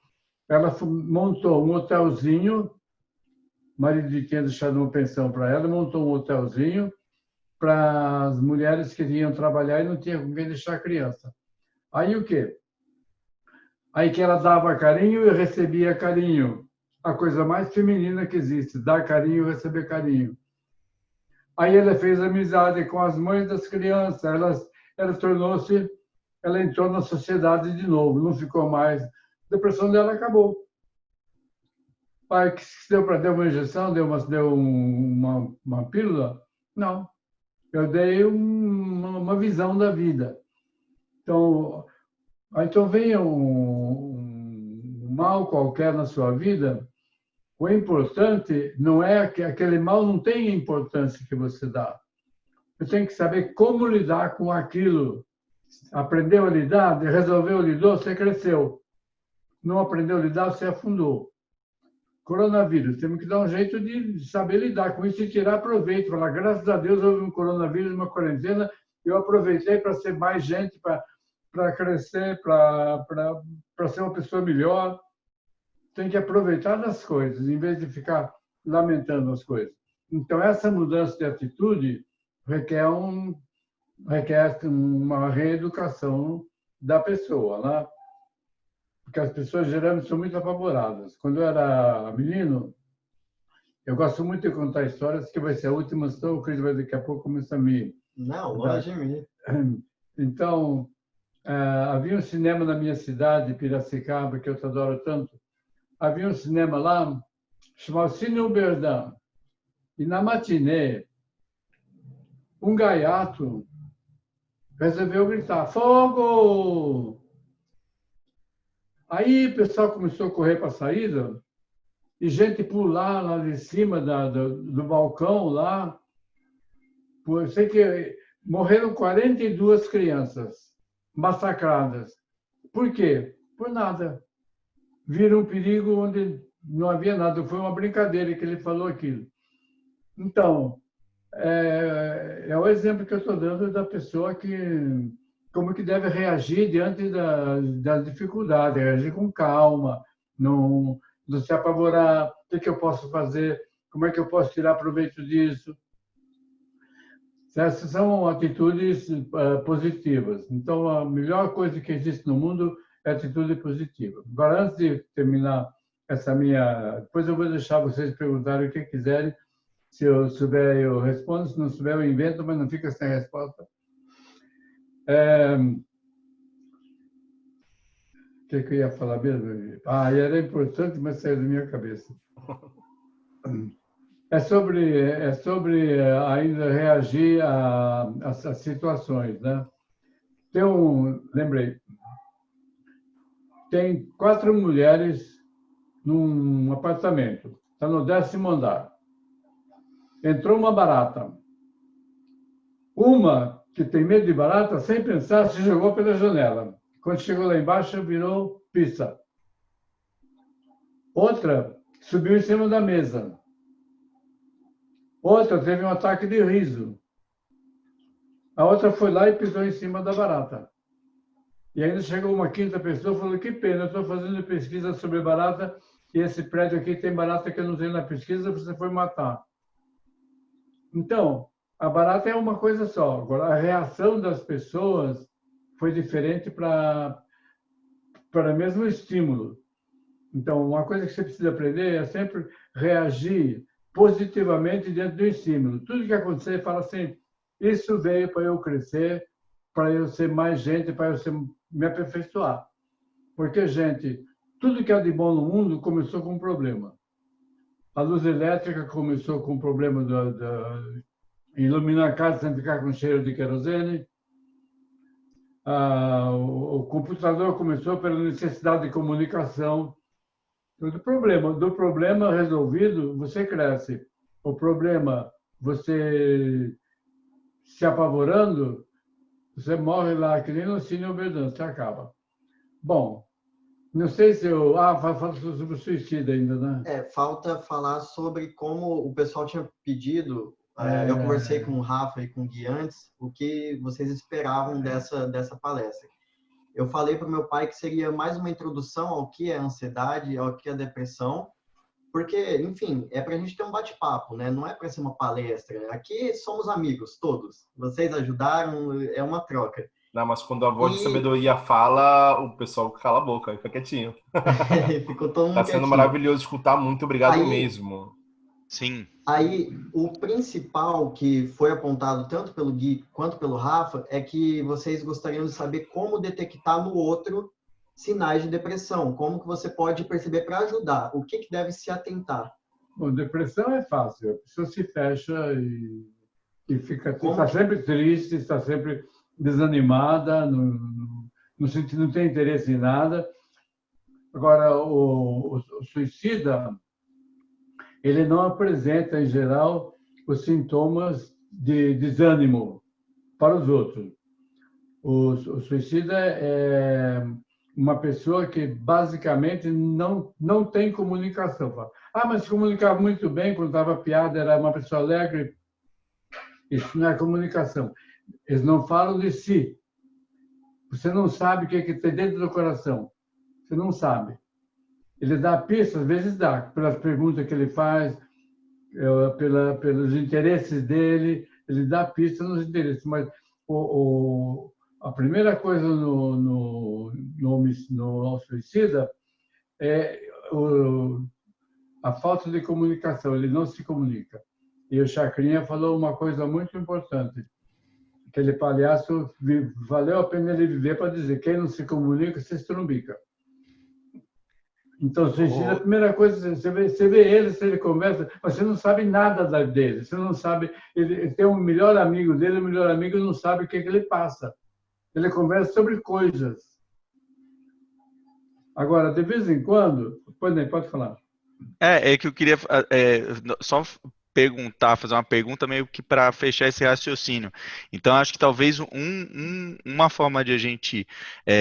ela montou um hotelzinho, o marido tinha deixado uma pensão para ela, montou um hotelzinho para as mulheres que iam trabalhar e não tinham com quem deixar a criança. Aí o quê? Aí que ela dava carinho e recebia carinho. A coisa mais feminina que existe, dar carinho e receber carinho. Aí ela fez amizade com as mães das crianças, ela entrou na sociedade de novo, não ficou mais. A depressão dela acabou. Pai, que deu uma injeção, deu uma pílula? Não. Eu dei uma visão da vida. Então vem um mal qualquer na sua vida, o importante não é que aquele mal não tem a importância que você dá. Você tem que saber como lidar com aquilo. Aprendeu a lidar, resolveu lidar, você cresceu. Não aprendeu a lidar, você afundou. Coronavírus, temos que dar um jeito de saber lidar com isso e tirar proveito. Falar, graças a Deus houve um coronavírus, uma quarentena, eu aproveitei para ser mais gente, para crescer, para ser uma pessoa melhor. Tem que aproveitar das coisas, em vez de ficar lamentando as coisas. Então, essa mudança de atitude requer uma reeducação da pessoa, né? Porque as pessoas geralmente são muito apavoradas. Quando eu era menino, eu gosto muito de contar histórias, que vai ser a última, senão o Cris vai daqui a pouco começar a me... Não, longe de mim. Então, havia um cinema na minha cidade, Piracicaba, que eu te adoro tanto. Havia um cinema lá, chamado Cine Uberdã. E na matinê, um gaiato resolveu gritar, fogo! Aí o pessoal começou a correr para a saída e gente pular lá de cima do balcão lá. Eu sei que morreram 42 crianças massacradas. Por quê? Por nada. Viram um perigo onde não havia nada. Foi uma brincadeira que ele falou aquilo. Então, é o exemplo que eu estou dando da pessoa como que deve reagir diante da dificuldade, reagir com calma, não se apavorar. O que eu posso fazer? Como é que eu posso tirar proveito disso? Essas são atitudes positivas. Então, a melhor coisa que existe no mundo é atitude positiva. Agora, antes de terminar essa minha... Depois eu vou deixar vocês perguntarem o que quiserem. Se eu souber, eu respondo. Se não souber, eu invento, mas não fica sem resposta. O que eu ia falar mesmo? Era importante, mas saiu da minha cabeça. É sobre ainda reagir às situações, né? Lembrei, tem 4 mulheres num apartamento, está no 10º andar. Entrou uma barata. Uma que tem medo de barata, sem pensar, se jogou pela janela. Quando chegou lá embaixo, virou pizza. Outra subiu em cima da mesa. Outra teve um ataque de riso. A outra foi lá e pisou em cima da barata. E ainda chegou uma 5ª pessoa e falou, que pena, eu estou fazendo pesquisa sobre barata e esse prédio aqui tem barata que eu não tenho na pesquisa, você foi matar. Então, a barata é uma coisa só. Agora, a reação das pessoas foi diferente para o mesmo estímulo. Então, uma coisa que você precisa aprender é sempre reagir positivamente diante do estímulo. Tudo que acontecer, fala assim, isso veio para eu crescer, para eu ser mais gente, para eu me aperfeiçoar. Porque, gente, tudo que é de bom no mundo começou com um problema. A luz elétrica começou com o problema de iluminar a casa sem ficar com cheiro de querosene. O computador começou pela necessidade de comunicação. Do problema resolvido, você cresce. O problema, você se apavorando, você morre lá, que nem no Cine Oberdan, você acaba. Bom, não sei se eu... falta sobre o suicídio ainda, né? Falta falar sobre como o pessoal tinha pedido. Eu conversei com o Rafa e com o Gui antes, o que vocês esperavam dessa palestra. Eu falei para o meu pai que seria mais uma introdução ao que é ansiedade, ao que é depressão, porque, enfim, é para a gente ter um bate-papo, né? Não é para ser uma palestra. Aqui somos amigos, todos. Vocês ajudaram, é uma troca. Não, mas quando a voz de sabedoria fala, o pessoal cala a boca, fica quietinho. Ficou todo mundo Tá sendo maravilhoso escutar, muito obrigado mesmo. Sim. Aí, o principal que foi apontado tanto pelo Gui quanto pelo Rafa é que vocês gostariam de saber como detectar no outro sinais de depressão, como que você pode perceber para ajudar, o que deve se atentar. Bom, depressão é fácil, a pessoa se fecha e fica está sempre triste, está sempre desanimada, não tem interesse em nada. Agora, o suicida, ele não apresenta, em geral, os sintomas de desânimo para os outros. O suicida é uma pessoa que, basicamente, não tem comunicação. Mas se comunicava muito bem, contava piada, era uma pessoa alegre. Isso não é comunicação. Eles não falam de si. Você não sabe o que tem dentro do coração. Você não sabe. Ele dá pistas, às vezes dá, pelas perguntas que ele faz, pelos interesses dele, ele dá pistas nos interesses. Mas a primeira coisa no suicida é a falta de comunicação, ele não se comunica. E o Chacrinha falou uma coisa muito importante. Aquele palhaço, valeu a pena ele viver para dizer, quem não se comunica, se estrumbica. Então, suicida, a primeira coisa, você vê ele, se ele conversa, mas você não sabe nada dele, você não sabe, ele tem um melhor amigo dele, o melhor amigo não sabe o que ele passa. Ele conversa sobre coisas. Agora, de vez em quando, pode falar. É que eu queria só perguntar, fazer uma pergunta meio que para fechar esse raciocínio. Então, acho que talvez uma forma de a gente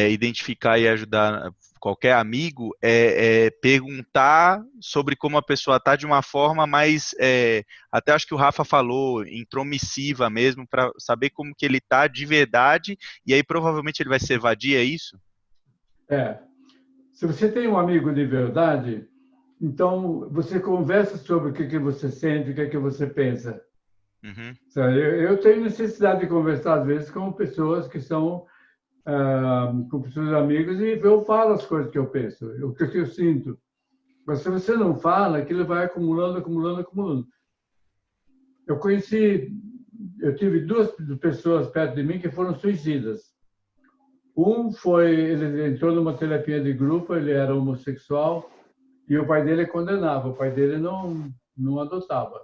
identificar e ajudar qualquer amigo é perguntar sobre como a pessoa está de uma forma mais, até acho que o Rafa falou, intromissiva mesmo, para saber como que ele está de verdade, e aí provavelmente ele vai se evadir, é isso? Se você tem um amigo de verdade, então você conversa sobre o que você sente, o que você pensa. Uhum. Eu tenho necessidade de conversar, às vezes, com pessoas que são com pessoas amigos e eu falo as coisas que eu penso, o que eu sinto. Mas se você não fala, aquilo vai acumulando, acumulando, acumulando. Eu tive duas pessoas perto de mim que foram suicidas. Ele entrou numa terapia de grupo, ele era homossexual e o pai dele condenava, o pai dele não adotava.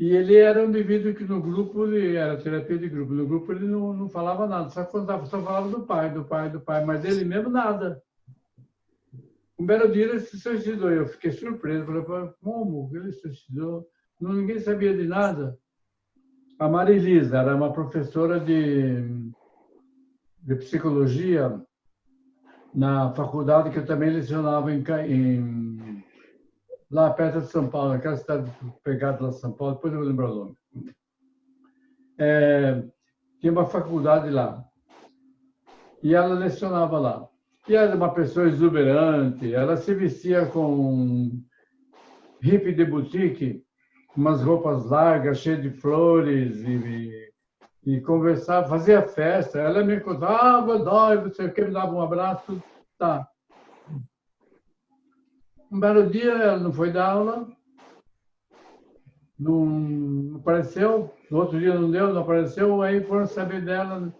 E ele era um indivíduo que no grupo, ele era terapia de grupo, no grupo ele não falava nada, só falava do pai, mas ele mesmo nada. Um belo dia ele se suicidou, eu fiquei surpreso, falei, como ele se suicidou? Ninguém sabia de nada. A Marilisa era uma professora de psicologia na faculdade que eu também lecionava lá perto de São Paulo, naquela cidade pegada lá de São Paulo, depois eu vou lembrar o nome. Tinha uma faculdade lá. E ela lecionava lá. E era uma pessoa exuberante, ela se vestia com hippie de boutique, umas roupas largas, cheias de flores, e conversava, fazia festa. Ela me contava, dói, você quer me dar um abraço? Tá. Um belo dia ela não foi dar aula, não apareceu, no outro dia não apareceu, aí foram saber dela.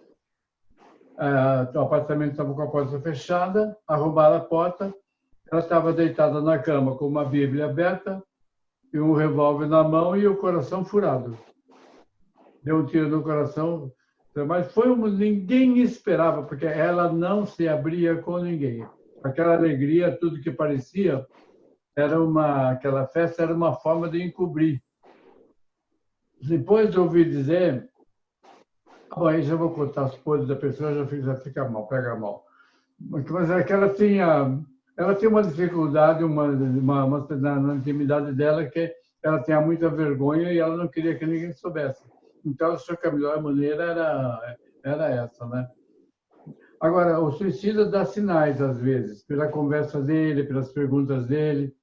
O apartamento estava com a porta fechada, arrombaram a porta, ela estava deitada na cama com uma Bíblia aberta, e um revólver na mão e o coração furado. Deu um tiro no coração, mas ninguém esperava, porque ela não se abria com ninguém. Aquela alegria, tudo que parecia, aquela festa era uma forma de encobrir. Depois de ouvir dizer, aí já vou contar os podres da pessoa, já fica mal, pega mal. Mas é que ela tinha uma dificuldade na intimidade dela, que ela tinha muita vergonha e ela não queria que ninguém soubesse. Então, achou que a melhor maneira era essa, né? Agora, o suicida dá sinais, às vezes, pela conversa dele, pelas perguntas dele.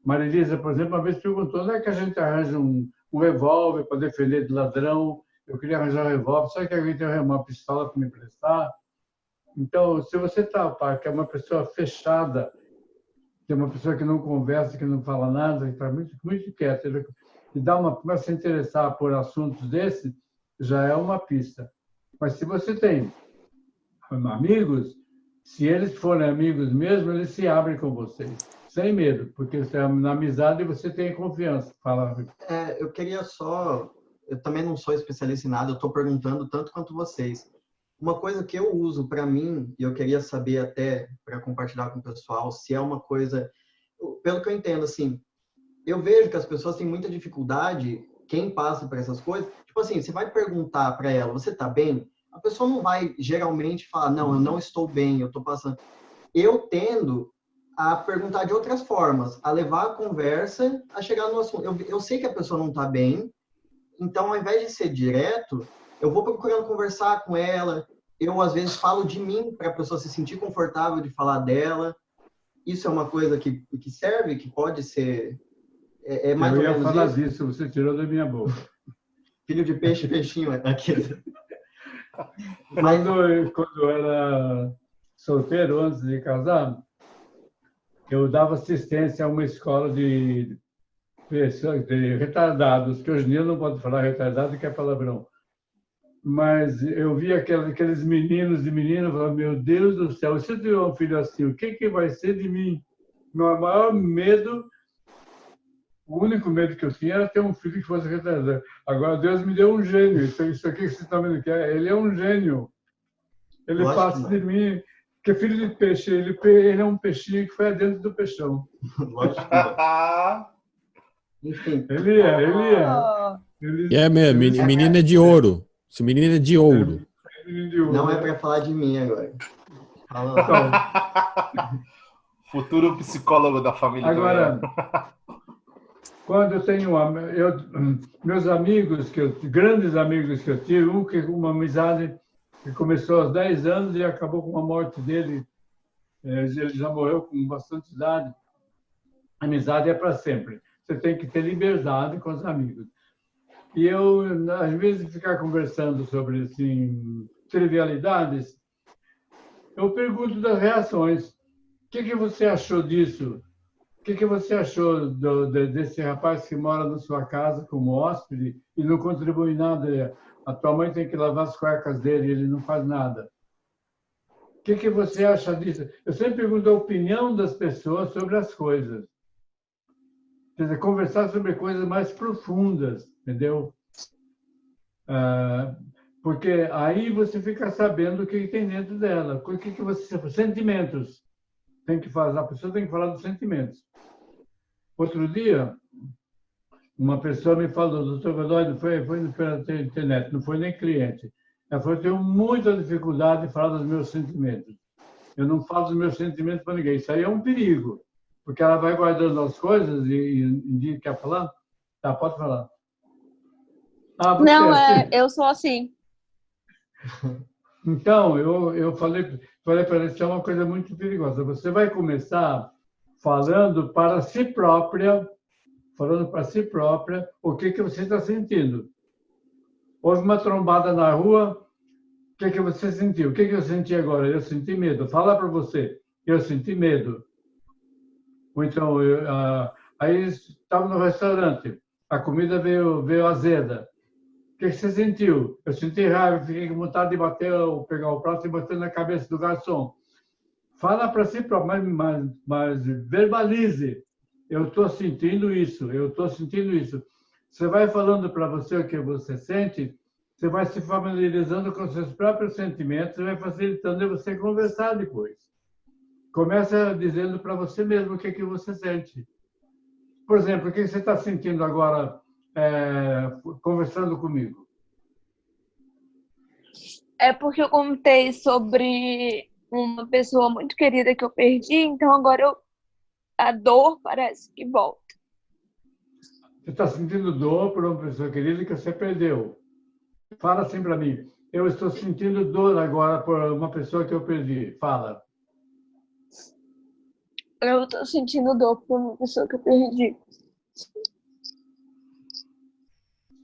Marilisa, por exemplo, uma vez perguntou, onde é que a gente arranja um revólver para defender de ladrão? Eu queria arranjar um revólver, só que alguém tem uma pistola para me emprestar? Então, se você que é uma pessoa fechada, que é uma pessoa que não conversa, que não fala nada, que está muito, muito quieta, e começa a se interessar por assuntos desses, já é uma pista. Mas se você tem amigos, se eles forem amigos mesmo, eles se abrem com vocês, sem medo, porque na amizade você tem confiança. Fala. Eu queria eu também não sou especialista em nada, eu estou perguntando tanto quanto vocês. Uma coisa que eu uso para mim, e eu queria saber até para compartilhar com o pessoal, se é uma coisa, pelo que eu entendo, assim, eu vejo que as pessoas têm muita dificuldade, quem passa por essas coisas, tipo assim, você vai perguntar para ela, você está bem? A pessoa não vai geralmente falar, não, eu não estou bem, eu estou passando. Eu tendo a perguntar de outras formas, a levar a conversa, a chegar no assunto. Eu sei que a pessoa não está bem, então ao invés de ser direto, eu vou procurando conversar com ela, eu às vezes falo de mim para a pessoa se sentir confortável de falar dela. Isso é uma coisa que serve, que pode ser... mais ou menos eu ia falar disso, você tirou da minha boca. Filho de peixe, peixinho aqui. Quando eu era solteiro, antes de casar, eu dava assistência a uma escola de retardados, que hoje em dia não pode falar retardado, que é palavrão. Mas eu via aqueles meninos e meninas, falava, meu Deus do céu, se eu tiver um filho assim, o que vai ser de mim? Meu maior medo, o único medo que eu tinha era ter um filho que fosse retardado. Agora Deus me deu um gênio, isso aqui que vocês estão vendo que ele é um gênio. Ele passa de mim, Que filho de peixe, ele é um peixinho que foi dentro do peixão. Lógico que é. Enfim. Ele é. É mesmo, menina é de ouro. Esse menino é de ouro. Não é para falar de mim agora. Futuro psicólogo da família. Agora, quando eu tenho meus amigos, grandes amigos que eu tive, uma amizade que começou aos 10 anos e acabou com a morte dele. Ele já morreu com bastante idade. A amizade é para sempre. Você tem que ter liberdade com os amigos. E eu, às vezes, ficar conversando sobre assim, trivialidades, eu pergunto das reações. O que você achou disso? O que você achou desse rapaz que mora na sua casa como hóspede e não contribui nada? A tua mãe tem que lavar as cuecas dele e ele não faz nada. O que você acha disso? Eu sempre pergunto a opinião das pessoas sobre as coisas. Quer dizer, conversar sobre coisas mais profundas, entendeu? Porque aí você fica sabendo o que tem dentro dela. O que você... Sentimentos. A pessoa tem que falar dos sentimentos. Outro dia, uma pessoa me falou, doutor Godoy, foi pela internet, não foi nem cliente. Ela falou, eu tenho muita dificuldade de falar dos meus sentimentos. Eu não falo dos meus sentimentos para ninguém. Isso aí é um perigo, porque ela vai guardando as coisas e quer falar? Tá, pode falar. Não, eu sou assim. Então, eu falei para ela, isso é uma coisa muito perigosa. Você vai começar falando para si própria o que você está sentindo. Houve uma trombada na rua, o que você sentiu? O que eu senti agora? Eu senti medo. Fala para você, eu senti medo. Ou então, aí estava no restaurante, a comida veio azeda. O que você sentiu? Eu senti raiva, fiquei com vontade de bater, ou pegar o prato e bater na cabeça do garçom. Fala para si próprio, mas verbalize. Eu estou sentindo isso, eu estou sentindo isso. Você vai falando para você o que você sente, você vai se familiarizando com os seus próprios sentimentos, vai facilitando você conversar depois. Começa dizendo para você mesmo o que você sente. Por exemplo, o que você está sentindo agora conversando comigo? É porque eu contei sobre uma pessoa muito querida que eu perdi, então agora a dor parece que volta. Você está sentindo dor por uma pessoa querida que você perdeu. Fala assim para mim. Eu estou sentindo dor agora por uma pessoa que eu perdi. Fala. Eu estou sentindo dor por uma pessoa que eu perdi.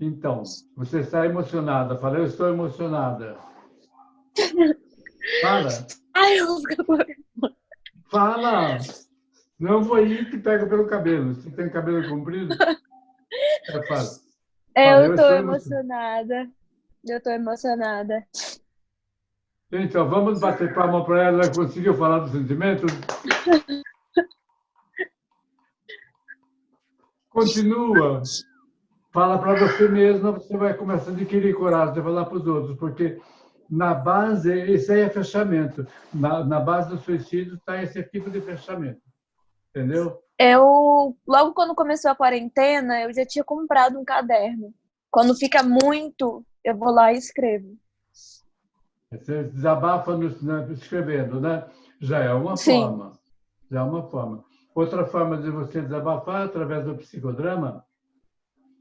Então, você está emocionada. Fala, eu estou emocionada. Fala. Ai, eu vou... Fala. Não, eu vou ir e te pego pelo cabelo. Você tem cabelo comprido? Fala. Eu estou emocionada. Eu estou emocionada. Então, vamos bater palma para ela. Ela conseguiu falar dos sentimentos? Continua. Fala para você mesma, você vai começar a adquirir coragem de falar para os outros, porque na base, esse aí é fechamento. Na base do suicídio está esse tipo de fechamento. Entendeu? Logo quando começou a quarentena, eu já tinha comprado um caderno. Quando fica muito, eu vou lá e escrevo. Você desabafa escrevendo, né? Já é uma forma. Já é uma forma. Outra forma de você desabafar através do psicodrama,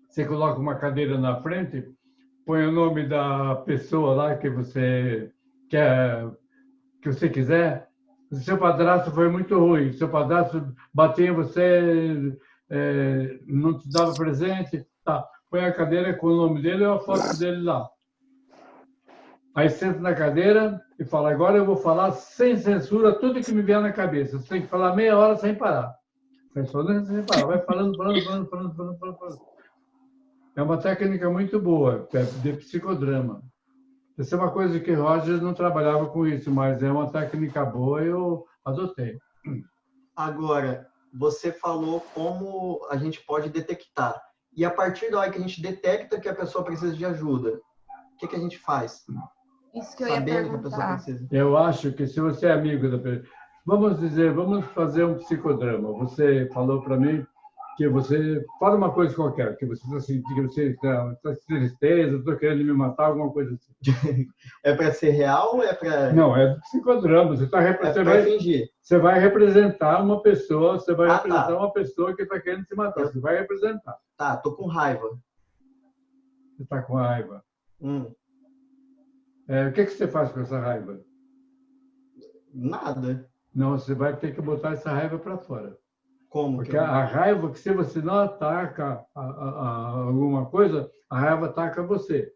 você coloca uma cadeira na frente, põe o nome da pessoa lá que você quer, que você quiser. Se seu padrasto foi muito ruim, seu padrasto batia em você, não te dava presente, tá? Põe a cadeira com o nome dele ou a foto dele lá. Aí senta na cadeira e fala, agora eu vou falar sem censura tudo que me vier na cabeça. Você tem que falar meia hora sem parar. Sem parar. Vai falando. É uma técnica muito boa, de psicodrama. Essa é uma coisa que Rogers não trabalhava com isso, mas é uma técnica boa e eu adotei. Agora, você falou como a gente pode detectar. E a partir da hora que a gente detecta que a pessoa precisa de ajuda, o que a gente faz? Isso que eu ia sabendo que a pessoa perguntar. precisa. Eu acho que se você é amigo da pessoa... vamos fazer um psicodrama. Você falou para mim que você... Fala uma coisa qualquer, que você está sentindo, que você está tristeza, estou querendo me matar, alguma coisa assim. É para ser real ou é para... Não, é psicodrama. Você para fingir. Você vai representar uma pessoa, você vai representar tá. uma pessoa que está querendo se matar. Você vai representar. Tá, tô com raiva. Você está com raiva. O que você faz com essa raiva? Nada. Não, você vai ter que botar essa raiva para fora. Como? Porque a raiva, que se você não ataca alguma coisa, a raiva ataca você.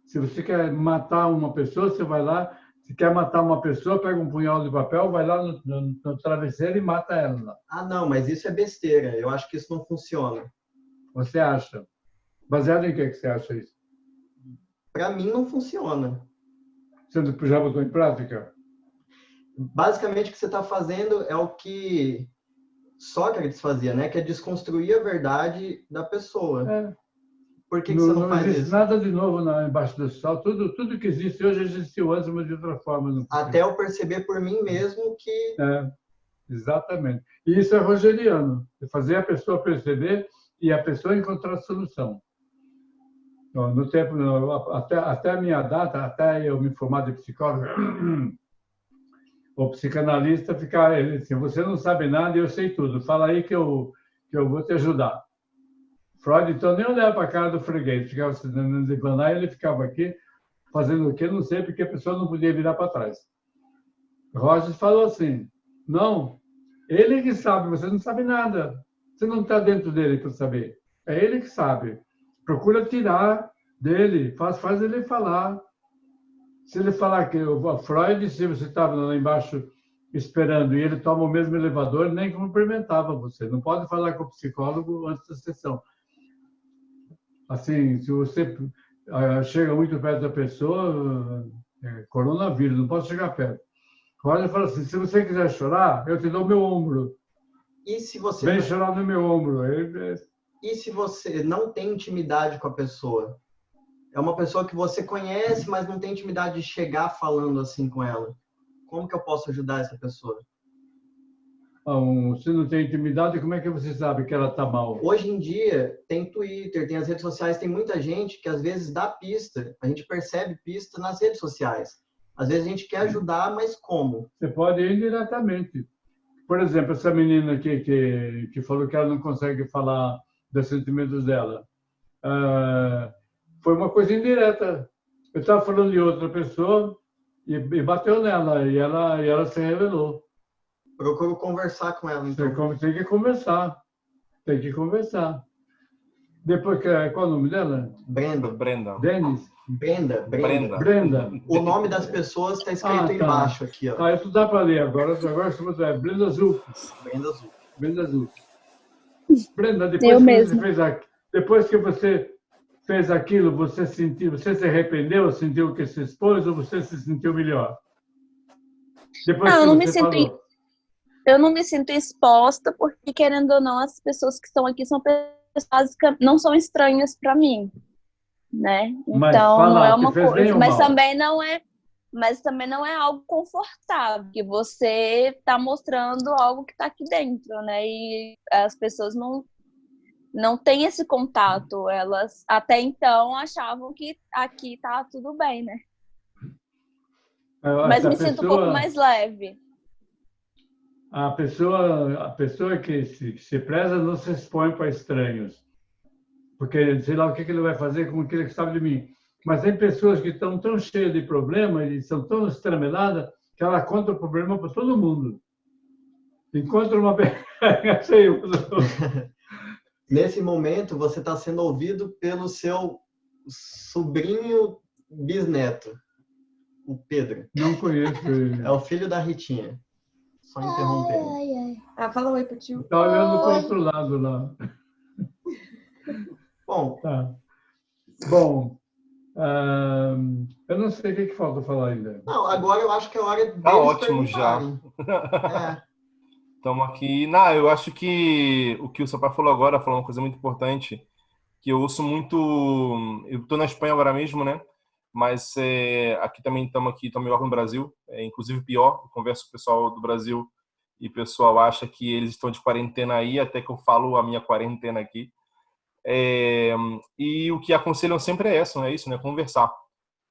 Se você quer matar uma pessoa, você vai lá. Se quer matar uma pessoa, pega um punhal de papel, vai lá no travesseiro e mata ela lá. Ah, não, mas isso é besteira. Eu acho que isso não funciona. Você acha? Baseado em que você acha isso? Para mim, não funciona. Você já botou em prática? Basicamente, o que você está fazendo é o que Sócrates fazia, né? Que é desconstruir a verdade da pessoa. Por que você não faz existe isso? Nada de novo embaixo do sol. Tudo que existe hoje existiu antes, mas de outra forma. Até eu perceber por mim mesmo que... Exatamente. E isso é rogeriano. É fazer a pessoa perceber e a pessoa encontrar a solução. No tempo, até a minha data, até eu me formar de psicólogo, o psicanalista fica assim, você não sabe nada e eu sei tudo. Fala aí que eu vou te ajudar. Freud, então, nem olhava para a cara do freguês. Ficava se dando de planar e ele ficava aqui fazendo o quê? Não sei, porque a pessoa não podia virar para trás. Rogers falou assim, não, ele que sabe, você não sabe nada. Você não está dentro dele para saber. É ele que sabe. Procura tirar dele, faz ele falar. Se ele falar que o Freud, se você estava lá embaixo esperando e ele toma o mesmo elevador, nem cumprimentava você. Não pode falar com o psicólogo antes da sessão. Assim, se você chega muito perto da pessoa, coronavírus, não pode chegar perto. Olha, fala assim, se você quiser chorar, eu te dou meu ombro. E se você Vem chorar no meu ombro. E se você não tem intimidade com a pessoa? É uma pessoa que você conhece, mas não tem intimidade de chegar falando assim com ela. Como que eu posso ajudar essa pessoa? Se não tem intimidade, como é que você sabe que ela está mal? Hoje em dia, tem Twitter, tem as redes sociais, tem muita gente que às vezes dá pista. A gente percebe pista nas redes sociais. Às vezes a gente quer ajudar, mas como? Você pode ir indiretamente. Por exemplo, essa menina que falou que ela não consegue falar dos sentimentos dela. Foi uma coisa indireta. Eu estava falando de outra pessoa e bateu nela, e ela se revelou. Procuro conversar com ela, então. Tem que conversar. Tem que conversar. Depois, qual é o nome dela? Brenda. Denis? Brenda. O nome das pessoas está escrito embaixo aqui, ó. Isso dá para ler agora. Agora é Brenda Azul. Brenda Azul. Brenda, depois que você fez aquilo, você se arrependeu, sentiu que se expôs ou você se sentiu melhor? Depois eu não me sinto exposta porque, querendo ou não, as pessoas que estão aqui são pessoas que não são estranhas para mim, né? Então, não é uma coisa, mas também não é algo confortável, que você está mostrando algo que está aqui dentro, né? E as pessoas não têm esse contato. Elas até então achavam que aqui tá tudo bem, né? Mas me sinto um pouco mais leve. A pessoa que se preza não se expõe para estranhos. Porque sei lá o que ele vai fazer com aquilo que sabe de mim. Mas tem pessoas que estão tão cheias de problemas e são tão estremeladas que ela conta o problema para todo mundo. Encontra uma... Nesse momento, você está sendo ouvido pelo seu sobrinho bisneto, o Pedro. Não conheço ele. É o filho da Ritinha. Só interrompendo. Fala oi pro tio. Está olhando para o outro lado lá. Bom. Tá. Bom, eu não sei o que falta falar ainda. Não, agora eu acho que é hora de. Tá ótimo já. Estamos aqui. Não, eu acho que o que o Sapá falou agora, uma coisa muito importante, que eu ouço muito. Eu estou na Espanha agora mesmo, né? mas aqui também estamos melhor no Brasil, inclusive pior. Eu converso com o pessoal do Brasil e o pessoal acha que eles estão de quarentena aí, até que eu falo a minha quarentena aqui. E o que aconselham sempre é isso, né?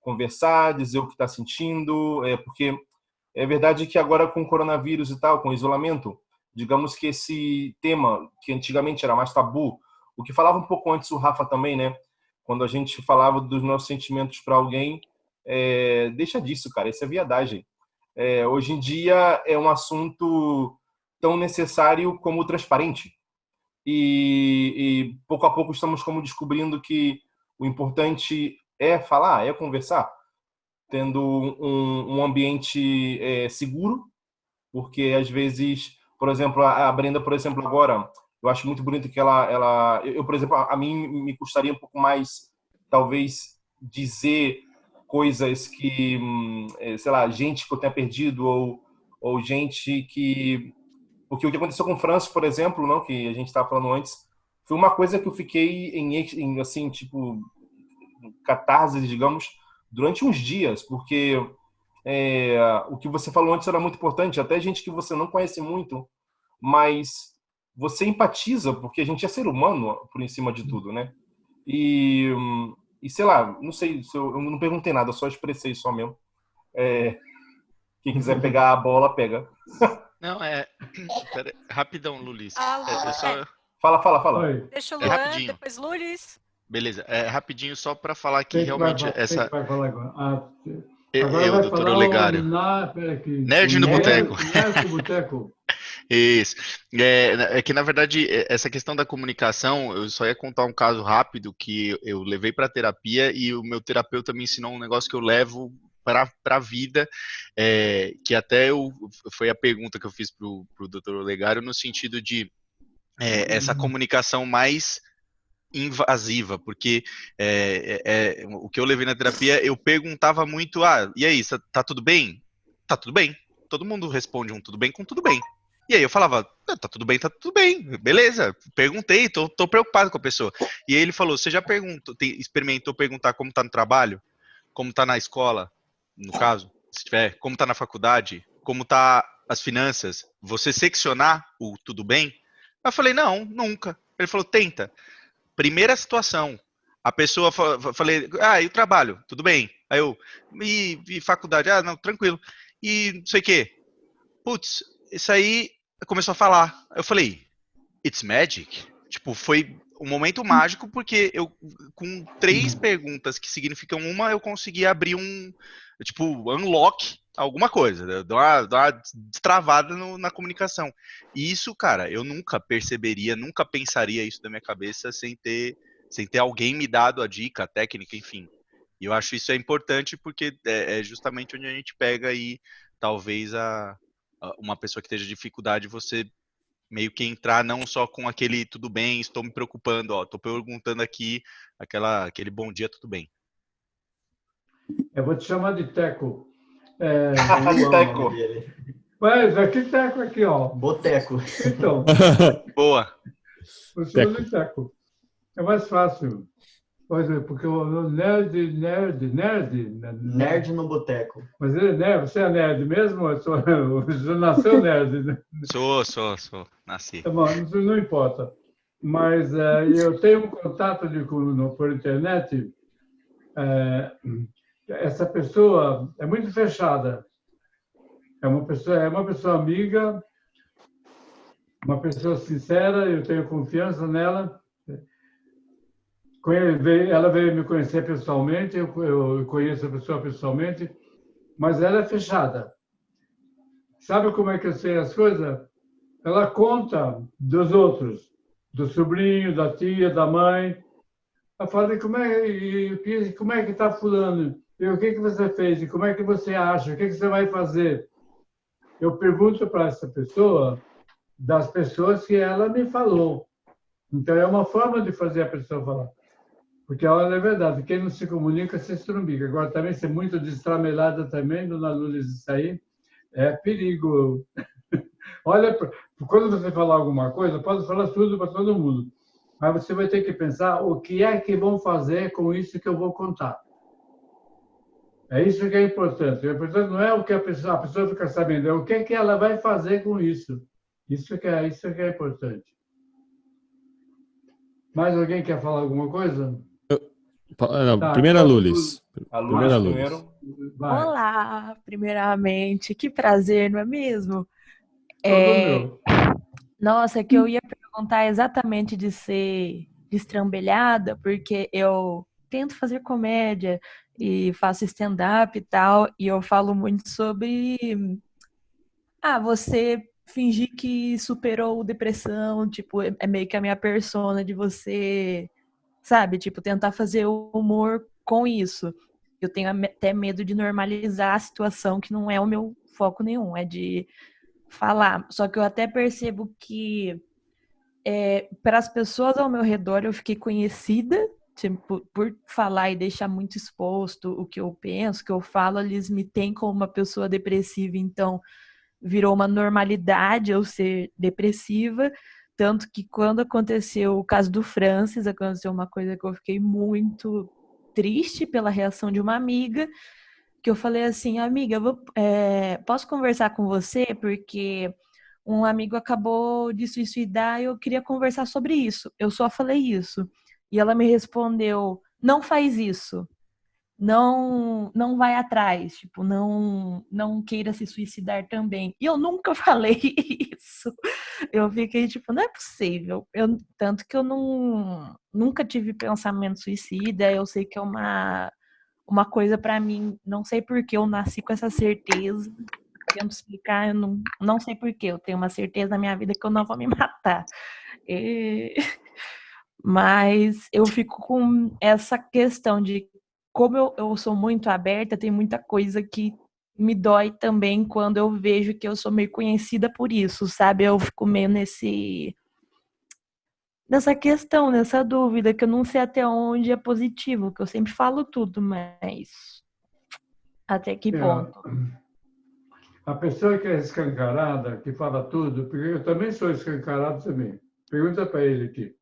Conversar, dizer o que está sentindo, porque é verdade que agora com o coronavírus e tal, com o isolamento, digamos que esse tema, que antigamente era mais tabu, o que falava um pouco antes o Rafa também, né? Quando a gente falava dos nossos sentimentos para alguém, deixa disso, cara, isso é viadagem. Hoje em dia é um assunto tão necessário como transparente. E pouco a pouco estamos como descobrindo que o importante é falar, é conversar, tendo um ambiente seguro, porque às vezes, por exemplo, a Brenda, por exemplo, agora, eu acho muito bonito que eu, por exemplo, a mim me custaria um pouco mais, talvez, dizer coisas que, sei lá, gente que eu tenha perdido ou gente que... Porque o que aconteceu com o Francis, por exemplo, não, que a gente estava falando antes, foi uma coisa que eu fiquei em assim, tipo, catarse, digamos, durante uns dias, porque o que você falou antes era muito importante, até gente que você não conhece muito, mas você empatiza, porque a gente é ser humano por em cima de tudo, né? E sei lá, não sei, eu não perguntei nada, só expressei só mesmo. Quem quiser pegar a bola, pega. Não, pera, rapidão, Lulis. Fala. Oi. Deixa o Luan, rapidinho. depois Lulis. Beleza, rapidinho só para falar que Quem realmente vai, essa... Quem vai falar agora? Eu, vai doutor falar Olegário. Nerd no Boteco. Nerd no Boteco. Isso. É que, na verdade, essa questão da comunicação, eu só ia contar um caso rápido que eu levei para terapia e o meu terapeuta me ensinou um negócio que eu levo para a vida, que até foi a pergunta que eu fiz para o doutor Olegário, no sentido de essa comunicação mais invasiva, porque o que eu levei na terapia, eu perguntava muito, e aí, tá tudo bem? Tá tudo bem. Todo mundo responde tudo bem com tudo bem. E aí eu falava, tá tudo bem, beleza, perguntei, tô preocupado com a pessoa. E aí ele falou, você já experimentou perguntar como tá no trabalho? Como tá na escola, no caso, se tiver, como tá na faculdade? Como tá as finanças? Você seccionar o tudo bem? Eu falei, não, nunca. Ele falou, tenta. Primeira situação, a pessoa, falei, e o trabalho? Tudo bem. Aí eu, e faculdade? Não, tranquilo. E não sei o quê. Putz, isso aí começou a falar. Eu falei, it's magic? Tipo, foi um momento mágico, porque eu, com 3 perguntas que significam uma, eu consegui abrir unlock alguma coisa, dar uma destravada na comunicação. E isso, cara, eu nunca perceberia, nunca pensaria isso da minha cabeça sem ter alguém me dado a dica, a técnica, enfim. E eu acho isso importante porque é justamente onde a gente pega aí, talvez, uma pessoa que esteja dificuldade, você meio que entrar não só com aquele tudo bem, estou me preocupando, estou perguntando aqui, aquele bom dia, tudo bem. Eu vou te chamar de Teco. Teco. Mas aqui Teco aqui, ó. Boteco. Então. Boa. Eu chamo de Teco. É mais fácil. Pois é, porque o nerd no boteco. Mas ele é nerd, você é nerd mesmo? Você nasceu nerd, né? Sou. Nasci. Tá bom, isso não importa. Mas eu tenho um contato por internet. Essa pessoa é muito fechada. É uma pessoa amiga, uma pessoa sincera, eu tenho confiança nela. Ela veio me conhecer pessoalmente, eu conheço a pessoa pessoalmente, mas ela é fechada. Sabe como é que eu sei as coisas? Ela conta dos outros, do sobrinho, da tia, da mãe. Ela fala, como é que está fulano? E o que você fez? E como é que você acha? O que você vai fazer? Eu pergunto para essa pessoa das pessoas que ela me falou. Então, é uma forma de fazer a pessoa falar. Porque a hora é verdade, quem não se comunica se estrumbica. Agora, também ser muito destramelada também, dona Lourdes, isso aí é perigo. Olha, quando você falar alguma coisa, pode falar tudo para todo mundo. Mas você vai ter que pensar o que é que vão fazer com isso que eu vou contar. É isso que é importante. O importante não é o que a pessoa fica sabendo, é o que é que ela vai fazer com isso. Isso que é importante. Mais alguém quer falar alguma coisa? Não, Tá, primeiro a então, Lulis. A Primeiro a Luz Lulis. primeiro. vai. Olá, primeiramente, que prazer, não é mesmo? Todo meu. Nossa, que eu ia perguntar exatamente de ser destrambelhada, porque eu tento fazer comédia e faço stand-up e tal, e eu falo muito sobre você fingir que superou depressão, tipo, é meio que a minha persona de você, sabe, tipo, tentar fazer o humor com isso. Eu tenho até medo de normalizar a situação, que não é o meu foco nenhum, é de falar. Só que eu até percebo que para as pessoas ao meu redor eu fiquei conhecida, tipo, por falar e deixar muito exposto o que eu penso, o que eu falo, eles me têm como uma pessoa depressiva, então virou uma normalidade eu ser depressiva, tanto que quando aconteceu o caso do Francis, aconteceu uma coisa que eu fiquei muito triste pela reação de uma amiga, que eu falei assim, amiga, posso conversar com você? Porque um amigo acabou de se suicidar e eu queria conversar sobre isso. Eu só falei isso. E ela me respondeu, não faz isso. Não vai atrás, tipo, não queira se suicidar também. E eu nunca falei isso. Eu fiquei tipo, não é possível. Tanto que eu nunca tive pensamento suicida, eu sei que é uma coisa para mim, não sei por que eu nasci com essa certeza. Tento explicar, eu não sei por que eu tenho uma certeza na minha vida que eu não vou me matar. Mas eu fico com essa questão de como eu sou muito aberta, tem muita coisa que me dói também quando eu vejo que eu sou meio conhecida por isso, sabe? Eu fico meio nessa questão, nessa dúvida, que eu não sei até onde é positivo, que eu sempre falo tudo, mas até que ponto? A pessoa que é escancarada, que fala tudo, porque eu também sou escancarado também. Pergunta para ele aqui.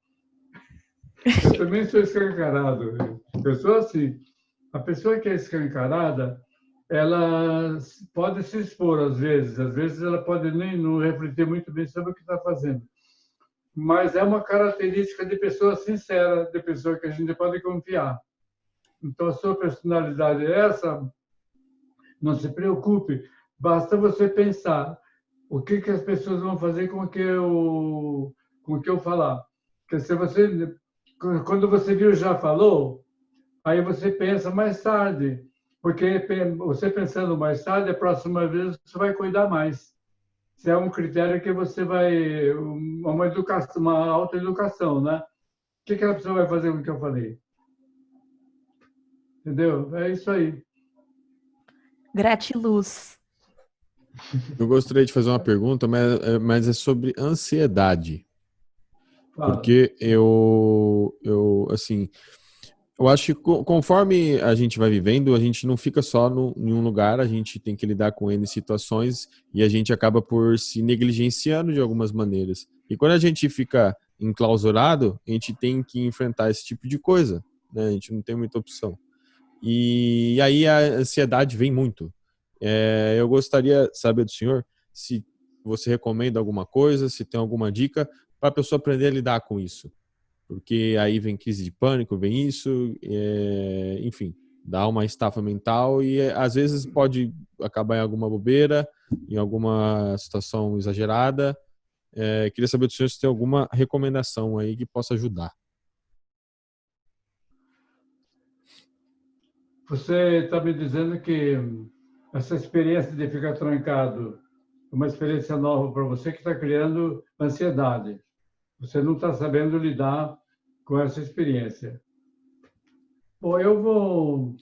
Eu também sou escancarado. Eu sou assim. A pessoa que é escancarada, ela pode se expor às vezes ela pode nem não refletir muito bem sobre o que está fazendo. Mas é uma característica de pessoa sincera, de pessoa que a gente pode confiar. Então, a sua personalidade é essa, não se preocupe, basta você pensar o que as pessoas vão fazer com o que eu falar. Porque quando você viu já falou, aí você pensa mais tarde, porque você pensando mais tarde, a próxima vez você vai cuidar mais. Isso é um critério que você vai, uma educação, uma autoeducação, né? O que aquela pessoa vai fazer com o que eu falei? Entendeu? É isso aí. Gratiluz. Eu gostaria de fazer uma pergunta, mas é sobre ansiedade. Porque assim, eu acho que conforme a gente vai vivendo, a gente não fica só em um lugar, a gente tem que lidar com N situações e a gente acaba por se negligenciando de algumas maneiras. E quando a gente fica enclausurado, a gente tem que enfrentar esse tipo de coisa, né? A gente não tem muita opção. E aí a ansiedade vem muito. Eu gostaria de saber do senhor se você recomenda alguma coisa, se tem alguma dica para a pessoa aprender a lidar com isso. Porque aí vem crise de pânico, vem isso, enfim, dá uma estafa mental e às vezes pode acabar em alguma bobeira, em alguma situação exagerada. Queria saber do senhor se tem alguma recomendação aí que possa ajudar. Você está me dizendo que essa experiência de ficar trancado é uma experiência nova para você que está criando ansiedade. Você não está sabendo lidar com essa experiência. Bom,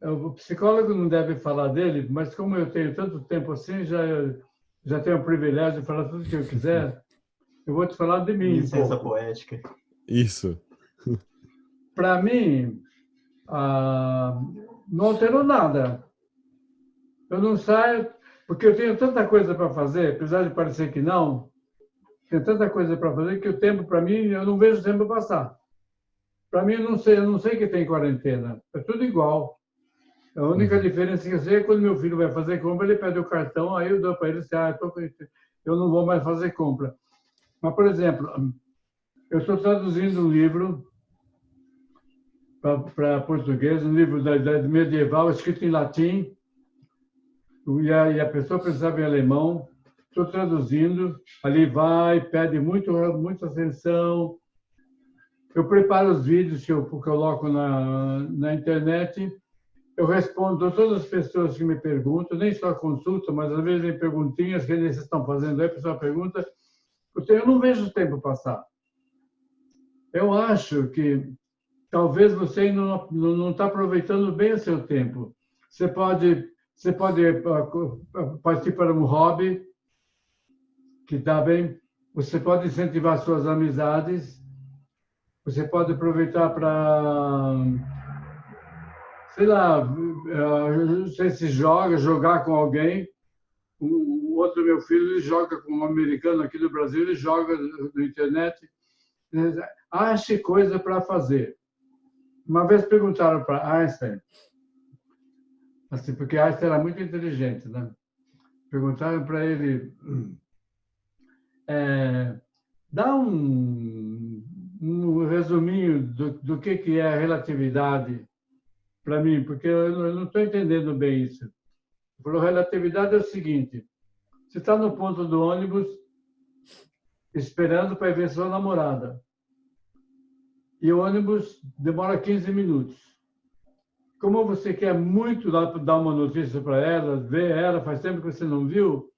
o psicólogo não deve falar dele, mas como eu tenho tanto tempo assim, já tenho o privilégio de falar tudo o que eu quiser, eu vou te falar de mim. Licença poética. Isso. Para mim, não alterou nada. Eu não saio, porque eu tenho tanta coisa para fazer, apesar de parecer que não, tenho tanta coisa para fazer que o tempo, para mim, eu não vejo o tempo passar. Para mim, eu não sei que tem quarentena. É tudo igual. A única diferença que eu sei é quando meu filho vai fazer compra, ele pede o cartão, aí eu dou para ele assim, eu não vou mais fazer compra. Mas, por exemplo, eu estou traduzindo um livro para português, um livro da idade medieval, escrito em latim, e a pessoa pensava em alemão. Estou traduzindo, ali vai, pede muita atenção. Eu preparo os vídeos que eu coloco na internet. Eu respondo a todas as pessoas que me perguntam, nem só consulta, mas às vezes tem perguntinhas que eles estão fazendo aí, a pessoa pergunta. Eu não vejo o tempo passar. Eu acho que talvez você não está aproveitando bem o seu tempo. Você pode partir para um hobby, que está bem. Você pode incentivar suas amizades. Você pode aproveitar para, sei lá, você se jogar com alguém. O outro meu filho, ele joga com um americano aqui do Brasil, ele joga na internet. Ache coisa para fazer. Uma vez perguntaram para Einstein, assim, porque Einstein era muito inteligente, né? Perguntaram para ele, dá um resuminho do que é a relatividade para mim, porque eu não estou entendendo bem isso. Ele falou, relatividade é o seguinte, você está no ponto do ônibus esperando para ver sua namorada. E o ônibus demora 15 minutos. Como você quer muito dar uma notícia para ela, ver ela, faz tempo que você não viu,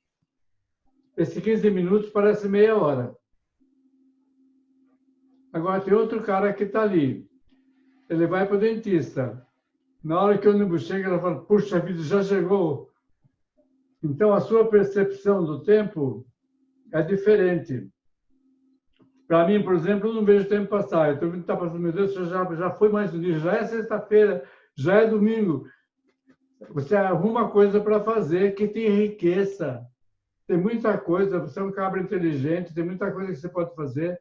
esses 15 minutos parece meia hora. Agora tem outro cara que está ali. Ele vai para o dentista. Na hora que o ônibus chega, ela fala, puxa vida, já chegou. Então, a sua percepção do tempo é diferente. Para mim, por exemplo, eu não vejo o tempo passar. Eu estou vendo que está passando, meu Deus, já foi mais um dia, já é sexta-feira, já é domingo. Você arruma coisa para fazer que te enriqueça. Tem muita coisa, você é um cabra inteligente, tem muita coisa que você pode fazer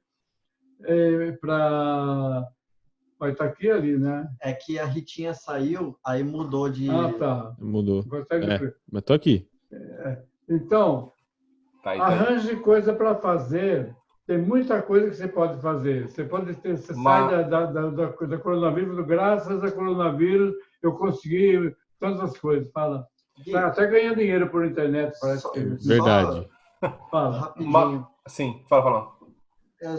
para... Vai estar aqui ali, né? É que a Ritinha saiu, aí mudou de... Ah, tá. Mudou. Mas tô aqui. Então, Tá aí. arranje coisa para fazer. Tem muita coisa que você pode fazer. Você sai da coronavírus, graças a coronavírus, eu consegui tantas coisas. Fala. Tá até ganhando dinheiro por internet, parece que... Verdade. Fala. Rapidinho. Sim, fala.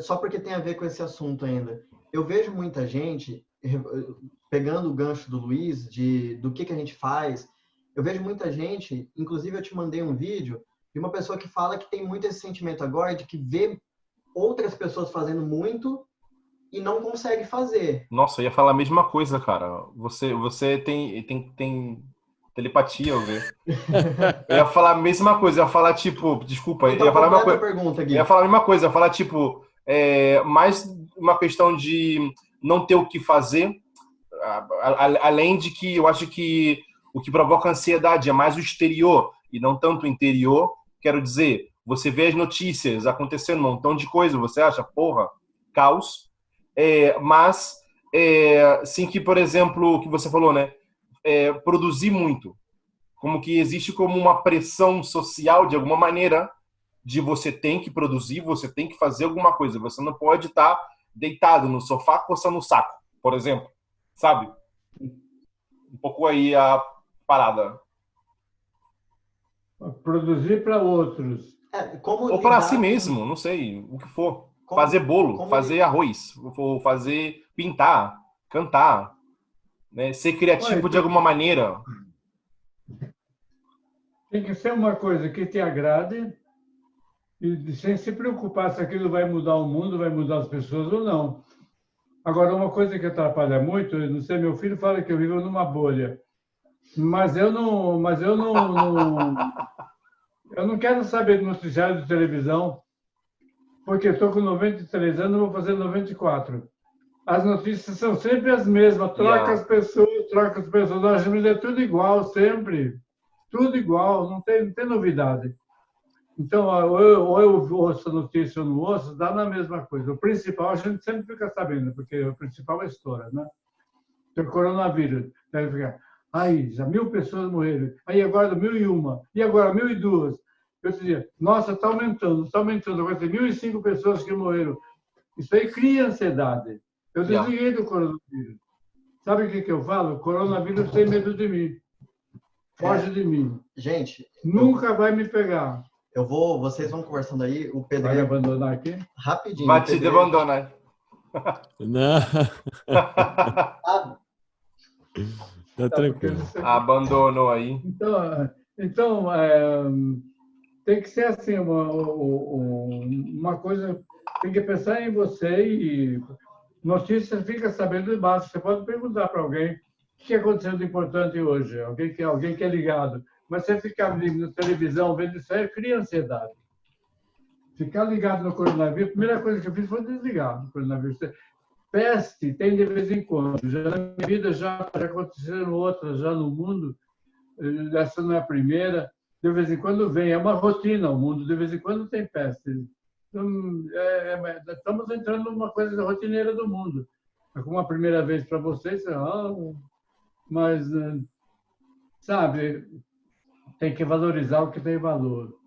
Só porque tem a ver com esse assunto ainda. Eu vejo muita gente, pegando o gancho do Luiz, do que a gente faz, eu vejo muita gente, inclusive eu te mandei um vídeo, de uma pessoa que fala que tem muito esse sentimento agora de que vê outras pessoas fazendo muito e não consegue fazer. Nossa, eu ia falar a mesma coisa, cara. Você tem telepatia, eu ver. Eu ia falar a mesma coisa, eu ia falar tipo, desculpa, Então, eu ia falar a mesma coisa. Pergunta, Gui. Eu ia falar a mesma coisa, eu ia falar tipo, mais uma questão de não ter o que fazer, além de que eu acho que o que provoca ansiedade é mais o exterior e não tanto o interior. Quero dizer, você vê as notícias acontecendo, um montão de coisa, você acha, porra, caos. Mas, sim que, por exemplo, o que você falou, né? Produzir muito. Como que existe como uma pressão social, de alguma maneira, de você tem que produzir, você tem que fazer alguma coisa. Você não pode estar deitado no sofá coçando o saco, por exemplo. Sabe? Um pouco aí a parada. Produzir para outros. Ou para si mesmo, não sei, o que for. Fazer bolo, fazer arroz, ou fazer pintar, cantar, né? Ser criativo de alguma maneira. Tem que ser uma coisa que te agrade e sem se preocupar se aquilo vai mudar o mundo, vai mudar as pessoas ou não. Agora, uma coisa que atrapalha muito, eu não sei, meu filho fala que eu vivo numa bolha, mas eu não quero saber de noticiário de televisão, porque eu estou com 93 anos, vou fazer 94. As notícias são sempre as mesmas, troca as pessoas, a gente é tudo igual, sempre. Tudo igual, não tem novidade. Então, ou eu ouço a notícia ou não ouço, dá na mesma coisa. O principal a gente sempre fica sabendo, porque o principal é a história, né? Tem o coronavírus. Deve ficar, Aí, já 1.000 pessoas morreram. Aí agora 1.001. E agora 1.002. Eu dizia, nossa, está aumentando, está aumentando. Agora tem 1.005 pessoas que morreram. Isso aí cria ansiedade. Eu desliguei do coronavírus. Sabe o que eu falo? O coronavírus tem medo de mim. Foge de mim. Gente, nunca vai me pegar. Vocês vão conversando aí, o Pedro... Vai me abandonar aqui? Rapidinho. Vai te abandonar. Não. Tá tranquilo. Abandonou aí. Então tem que ser assim, uma coisa, tem que pensar em você e notícias fica sabendo de baixo. Você pode perguntar para alguém o que aconteceu de importante hoje, alguém que é ligado. Mas você ficar na televisão vendo isso aí, cria ansiedade. Ficar ligado no coronavírus, a primeira coisa que eu fiz foi desligar no coronavírus. Peste tem de vez em quando. Já na minha vida já aconteceram outras já no mundo. Essa não é a primeira. De vez em quando vem. É uma rotina o mundo. De vez em quando tem peste. Então, estamos entrando numa coisa rotineira do mundo. É como a primeira vez para vocês, mas, sabe, tem que valorizar o que tem valor.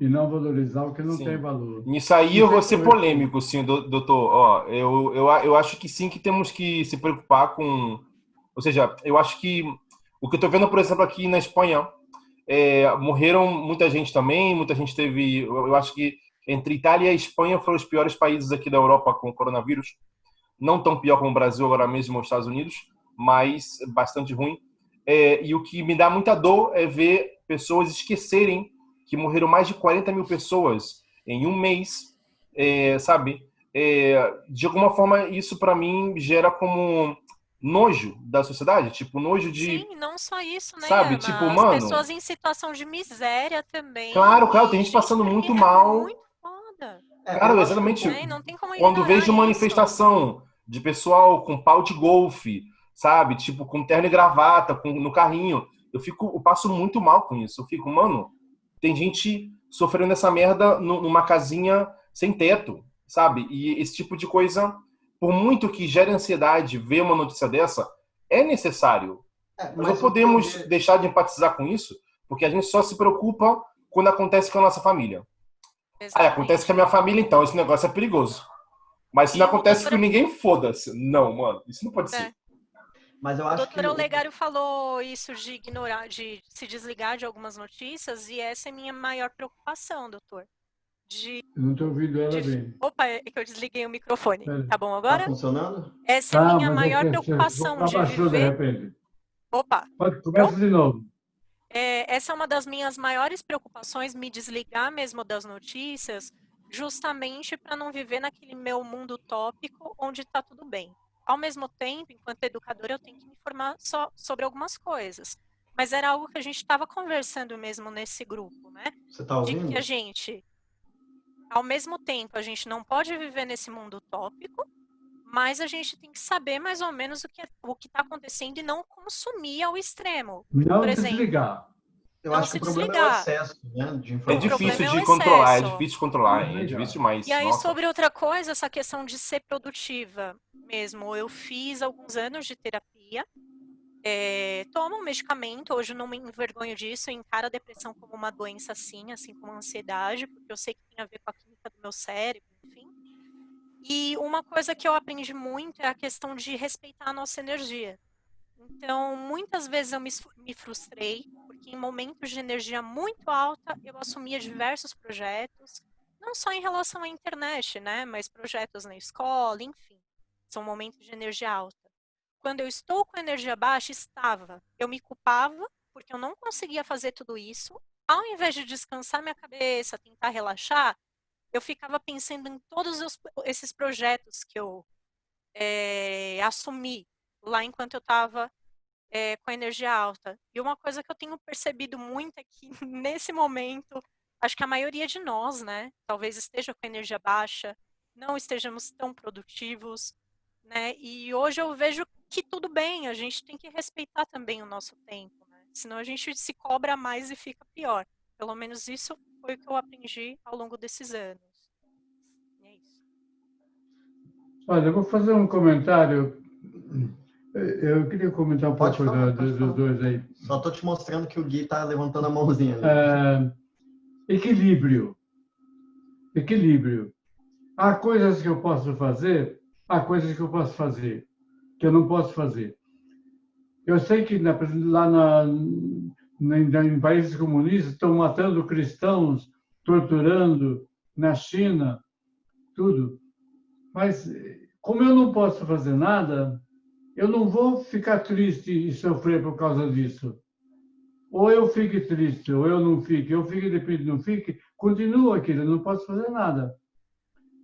E não valorizar o que não tem valor. Nisso aí eu vou ser polêmico, sim, doutor. Ó, eu acho que sim, que temos que se preocupar com... Ou seja, eu acho que o que eu estou vendo, por exemplo, aqui na Espanha, morreram muita gente também, muita gente teve... Eu acho que entre Itália e Espanha foram os piores países aqui da Europa com o coronavírus. Não tão pior como o Brasil agora mesmo ou os Estados Unidos, mas bastante ruim. E o que me dá muita dor é ver pessoas esquecerem que morreram mais de 40 mil pessoas em um mês, sabe? De alguma forma, isso para mim gera como nojo da sociedade, tipo, nojo de... Sim, não só isso, né, sabe? Ana? Tipo, as mano... pessoas em situação de miséria também. Claro, tem gente passando muito mal. Muito foda. Cara, exatamente. Não tem como quando vejo isso. manifestação de pessoal com pau de golfe, sabe? Tipo, com terno e gravata, no carrinho, eu passo muito mal com isso. Eu fico, mano... Tem gente sofrendo essa merda numa casinha sem teto, sabe? E esse tipo de coisa, por muito que gere ansiedade ver uma notícia dessa, é necessário. Mas não podemos deixar de empatizar com isso, porque a gente só se preocupa quando acontece com a nossa família. Acontece com a minha família, então esse negócio é perigoso. Mas se não acontece com ninguém, foda-se. Não, mano, isso não pode ser. Mas eu o acho doutor Olegário falou isso de ignorar, de se desligar de algumas notícias, e essa é a minha maior preocupação, doutor. Eu não estou ouvindo ela bem. Opa, é que eu desliguei o microfone. Tá bom agora? Tá funcionando? Essa é a minha maior preocupação de abaixou viver... de repente. Opa! Começa de novo. Essa é uma das minhas maiores preocupações, me desligar mesmo das notícias, justamente para não viver naquele meu mundo utópico onde está tudo bem. Ao mesmo tempo, enquanto educadora, eu tenho que me informar só sobre algumas coisas. Mas era algo que a gente estava conversando mesmo nesse grupo, né? Você tá ouvindo? De que a gente, ao mesmo tempo, a gente não pode viver nesse mundo utópico, mas a gente tem que saber mais ou menos o que está acontecendo e não consumir ao extremo. Não por exemplo, desligar. Eu acho que o problema é o excesso, né, de informação. É difícil de controlar, é difícil de controlar, é difícil demais. E aí, Nossa. sobre outra coisa, essa questão de ser produtiva mesmo. Eu fiz alguns anos de terapia, tomo um medicamento, hoje eu não me envergonho disso, eu encaro a depressão como uma doença assim como a ansiedade, porque eu sei que tem a ver com a química do meu cérebro, enfim. E uma coisa que eu aprendi muito é a questão de respeitar a nossa energia. Então, muitas vezes eu me frustrei, porque em momentos de energia muito alta, eu assumia diversos projetos, não só em relação à internet, né, mas projetos na escola, enfim. São momentos de energia alta. Quando eu estou com energia baixa, eu me culpava, porque eu não conseguia fazer tudo isso. Ao invés de descansar minha cabeça, tentar relaxar, eu ficava pensando em todos esses projetos que eu assumi lá enquanto eu estava com a energia alta. E uma coisa que eu tenho percebido muito é que, nesse momento, acho que a maioria de nós, né, talvez esteja com a energia baixa, não estejamos tão produtivos, né, e hoje eu vejo que tudo bem, a gente tem que respeitar também o nosso tempo, né, senão a gente se cobra mais e fica pior. Pelo menos isso foi o que eu aprendi ao longo desses anos. E é isso. Olha, eu vou fazer um comentário. Eu queria comentar um Pode pouco falar, dos pode falar. dois aí. Só estou te mostrando que o Gui está levantando a mãozinha ali. Equilíbrio. Equilíbrio. Há coisas que eu posso fazer, há coisas que eu posso fazer, que eu não posso fazer. Eu sei que lá em países comunistas estão matando cristãos, torturando, na China, tudo. Mas, como eu não posso fazer nada, eu não vou ficar triste e sofrer por causa disso. Ou eu fique triste, ou eu não fique. Eu fique deprimido, não fique, continua aquilo, eu não posso fazer nada.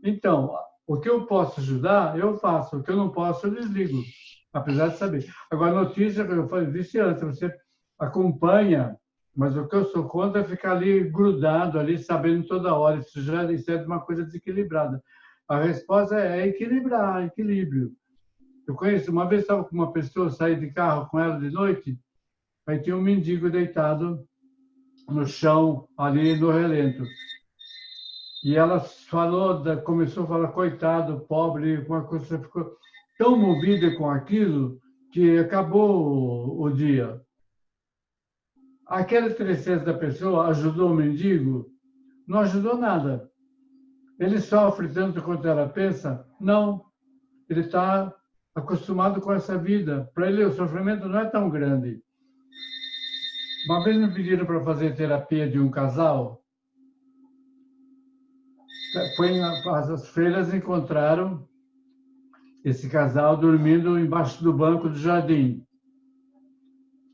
Então, o que eu posso ajudar, eu faço. O que eu não posso, eu desligo, apesar de saber. Agora, a notícia, eu disse antes, você acompanha, mas o que eu sou contra é ficar ali grudado, ali, sabendo toda hora. Isso é uma coisa desequilibrada. A resposta é equilibrar, equilíbrio. Eu conheço, uma vez estava com uma pessoa, saí de carro com ela de noite, aí tinha um mendigo deitado no chão, ali no relento. E ela começou a falar, coitado, pobre, uma coisa, ficou tão movida com aquilo que acabou o dia. Aquela tristeza da pessoa ajudou o mendigo? Não ajudou nada. Ele sofre tanto quanto ela pensa? Não. Ele está acostumado com essa vida. Para ele, o sofrimento não é tão grande. Uma vez me pediram para fazer terapia de um casal. As freiras encontraram esse casal dormindo embaixo do banco do jardim.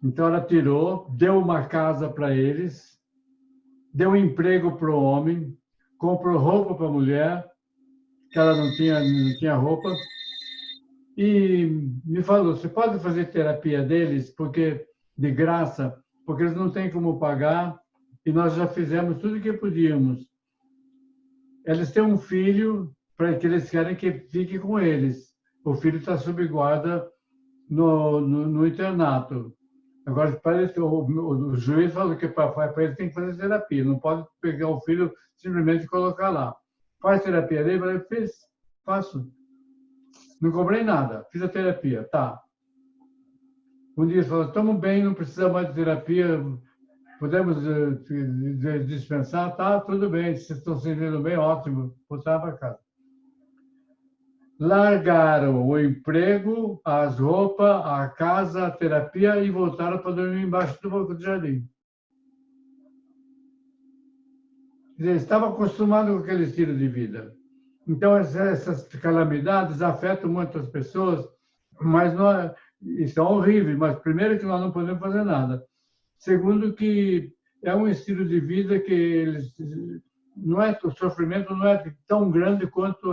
Então ela tirou, deu uma casa para eles, deu emprego para o homem, comprou roupa para a mulher, que ela não tinha roupa, e me falou, você pode fazer terapia deles porque de graça, porque eles não têm como pagar, e nós já fizemos tudo o que podíamos. Eles têm um filho para que eles querem que fique com eles. O filho está sob guarda no internato. Agora, o juiz falou que para ele tem que fazer terapia, não pode pegar o filho simplesmente e colocar lá. Faz terapia dele? Eu falei, faço. Não cobrei nada, fiz a terapia, tá. Um dia ele falou, estamos bem, não precisa mais de terapia, podemos dispensar? Tá, tudo bem, vocês estão se sentindo bem, ótimo, voltar para casa. Largaram o emprego, as roupas, a casa, a terapia e voltaram para dormir embaixo do banco do jardim. Eles estavam acostumados com aquele estilo de vida. Então, essas calamidades afetam muitas pessoas, mas isso é horrível. Mas, primeiro, que nós não podemos fazer nada. Segundo, que é um estilo de vida que o sofrimento não é tão grande quanto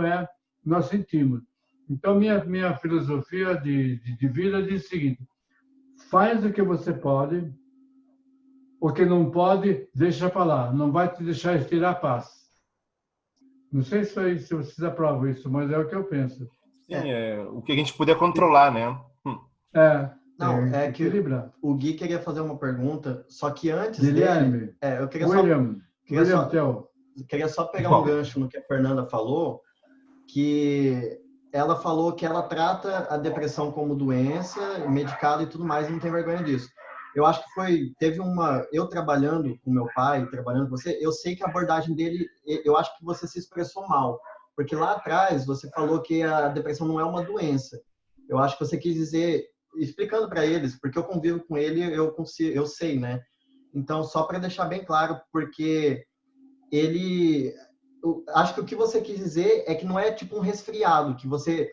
nós sentimos. Então, minha filosofia de vida diz o seguinte: faz o que você pode, o que não pode, deixa para lá, não vai te deixar estirar a paz. Não sei se vocês aprovam isso, mas é o que eu penso. Sim, o que a gente puder controlar, né? Não, é que o Gui queria fazer uma pergunta, só que antes Guilherme, dele... eu queria William, só pegar um gancho no que a Fernanda falou, que ela falou que ela trata a depressão como doença, medicada e tudo mais, e não tem vergonha disso. Eu acho que eu trabalhando com meu pai, trabalhando com você, eu sei que a abordagem dele, eu acho que você se expressou mal, porque lá atrás você falou que a depressão não é uma doença. Eu acho que você quis dizer, explicando para eles, porque eu convivo com ele, eu sei, né? Então, só para deixar bem claro, porque acho que o que você quis dizer é que não é tipo um resfriado, que você,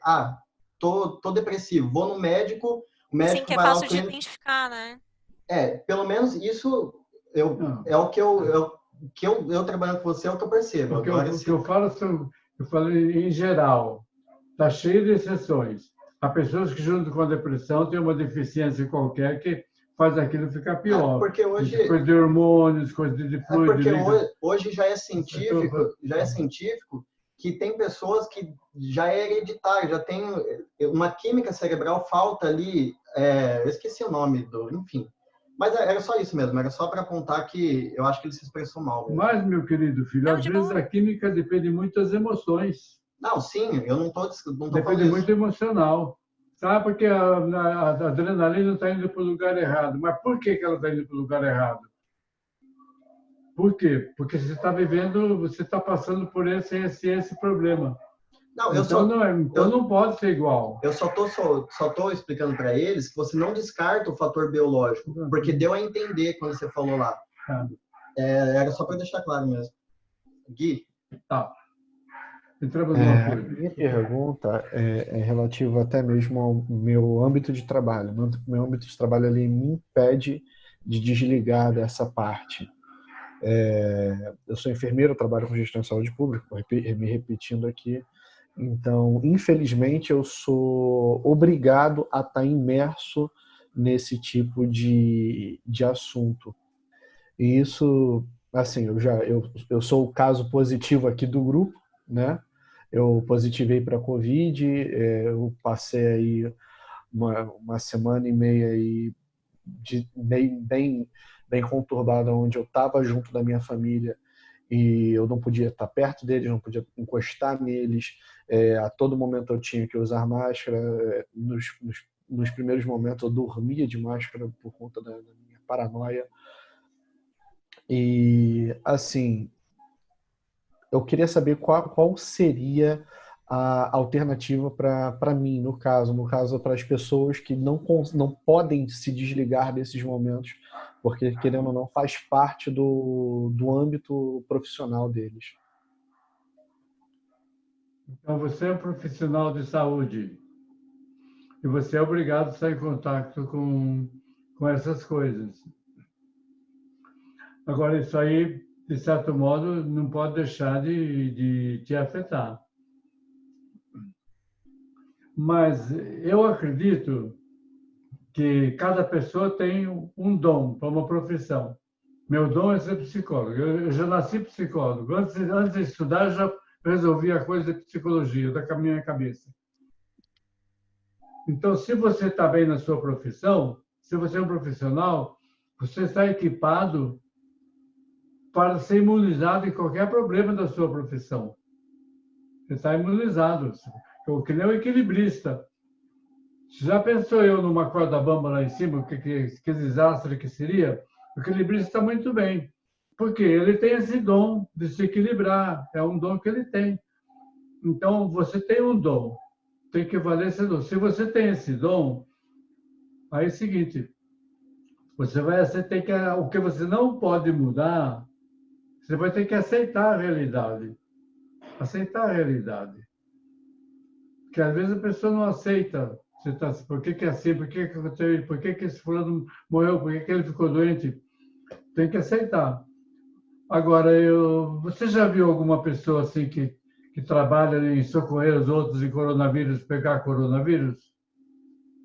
tô depressivo, vou no médico, o médico Sim, que é vai lá, fácil de identificar, né? Pelo menos isso é o que eu trabalhando com você, é o que eu percebo. O que eu falo, eu falei em geral, está cheio de exceções. Há pessoas que, junto com a depressão, têm uma deficiência qualquer que faz aquilo ficar pior. Porque hoje... Coisa de hormônios, coisa de fluido... Porque hoje já é científico que tem pessoas que já é hereditário, já tem uma química cerebral, falta ali... eu esqueci o nome enfim. Mas era só isso mesmo, era só para apontar que eu acho que ele se expressou mal. Mesmo. Mas, meu querido filho, às vezes a química depende muito das emoções. Não, sim, eu não tô depende muito emocional. Ah, porque a adrenalina está indo para o lugar errado. Mas por que ela está indo para o lugar errado? Por quê? Porque você está vivendo, você está passando por esse problema. Não, Então, não pode ser igual. Eu só tô explicando para eles que você não descarta o fator biológico, porque deu a entender quando você falou lá. Era só para deixar claro mesmo. Gui? Tá. Entramos numa coisa. Minha pergunta é relativa até mesmo ao meu âmbito de trabalho. Meu âmbito de trabalho ali me impede de desligar dessa parte. Eu sou enfermeiro, trabalho com gestão de saúde pública, me repetindo aqui. Então, infelizmente, eu sou obrigado a estar imerso nesse tipo de assunto. E isso, assim, eu sou o caso positivo aqui do grupo, né? Eu positivei para a Covid, eu passei aí uma semana e meia aí bem conturbada, onde eu estava junto da minha família e eu não podia estar perto deles, não podia encostar neles. A todo momento eu tinha que usar máscara. Nos primeiros momentos eu dormia de máscara por conta da minha paranoia. E, assim, eu queria saber qual seria a alternativa para mim, no caso para as pessoas que não podem se desligar desses momentos, porque, querendo ou não, faz parte do âmbito profissional deles. Então, você é um profissional de saúde e você é obrigado a estar em contato com essas coisas. Agora, isso aí, de certo modo, não pode deixar de te afetar. Mas eu acredito que cada pessoa tem um dom para uma profissão. Meu dom é ser psicólogo. Eu já nasci psicólogo. Antes de estudar, eu já resolvi a coisa de psicologia da minha cabeça. Então, se você está bem na sua profissão, se você é um profissional, você está equipado para ser imunizado em qualquer problema da sua profissão. Você está imunizado. Que nem o equilibrista. Já pensou eu numa corda bamba lá em cima, que desastre que seria? O equilibrista está muito bem. Porque ele tem esse dom de se equilibrar. É um dom que ele tem. Então, você tem um dom. Tem que valer esse dom. Se você tem esse dom, aí é o seguinte, você tem que... O que você não pode mudar, você vai ter que aceitar a realidade. Aceitar a realidade. Porque às vezes a pessoa não aceita. Você tá, por que é assim? Por que aconteceu? Por que esse fulano morreu? Por que ele ficou doente? Tem que aceitar. Agora, você já viu alguma pessoa assim que trabalha em socorrer os outros em coronavírus, pegar coronavírus?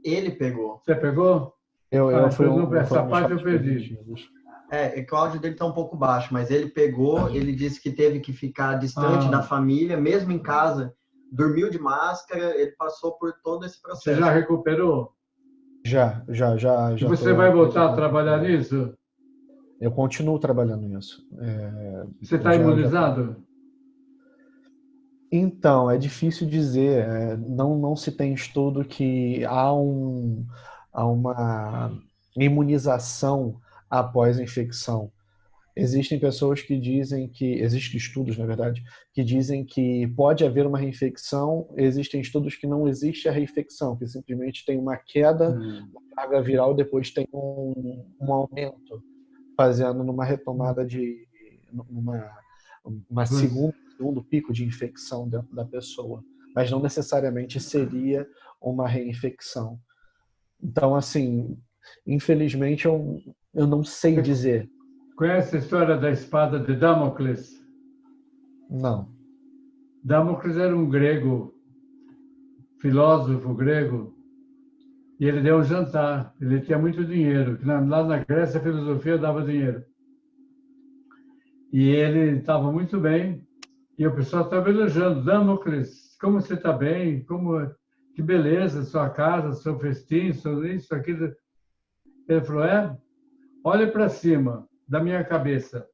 Ele pegou. Você pegou? Essa parte eu perdi. É que o áudio dele está um pouco baixo, mas ele pegou, ele disse que teve que ficar distante da família, mesmo em casa, dormiu de máscara, ele passou por todo esse processo. Você já recuperou? Já. E você vai voltar a trabalhar nisso? Eu continuo trabalhando nisso. Você está imunizado? Então, é difícil dizer. Não se tem estudo que há uma imunização após a infecção. Existem pessoas que dizem que... Existem estudos, na verdade, que dizem que pode haver uma reinfecção. Existem estudos que não existe a reinfecção, que simplesmente tem uma queda da carga viral e depois tem um aumento, fazendo numa retomada de... uma segundo pico de infecção dentro da pessoa. Mas não necessariamente seria uma reinfecção. Então, assim, infelizmente, eu não sei dizer. Conhece a história da espada de Damocles? Não. Damocles era um grego, filósofo grego, e ele deu um jantar. Ele tinha muito dinheiro. Lá na Grécia, a filosofia dava dinheiro. E ele estava muito bem. E o pessoal estava elogiando. Damocles, como você está bem? Que beleza, sua casa, seu festim, isso, aquilo. Ele falou, olha para cima da minha cabeça.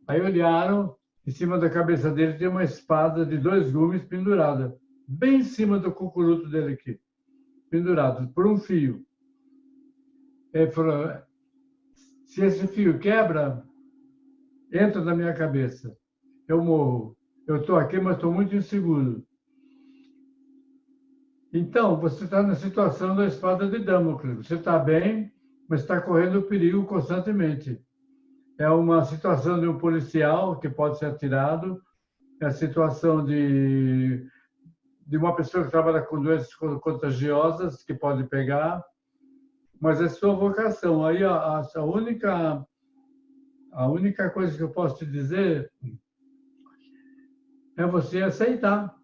Aí olharam, em cima da cabeça dele tem uma espada de 2 gumes pendurada, bem em cima do cucuruto dele aqui. pendurados por um fio. Ele falou, se esse fio quebra, entra na minha cabeça. Eu morro. Eu estou aqui, mas estou muito inseguro. Então, você está na situação da espada de Damocles. Você está bem, mas está correndo perigo constantemente. É uma situação de um policial que pode ser atirado, é a situação de uma pessoa que trabalha com doenças contagiosas, que pode pegar, mas é sua vocação. Aí a única coisa que eu posso te dizer é você aceitar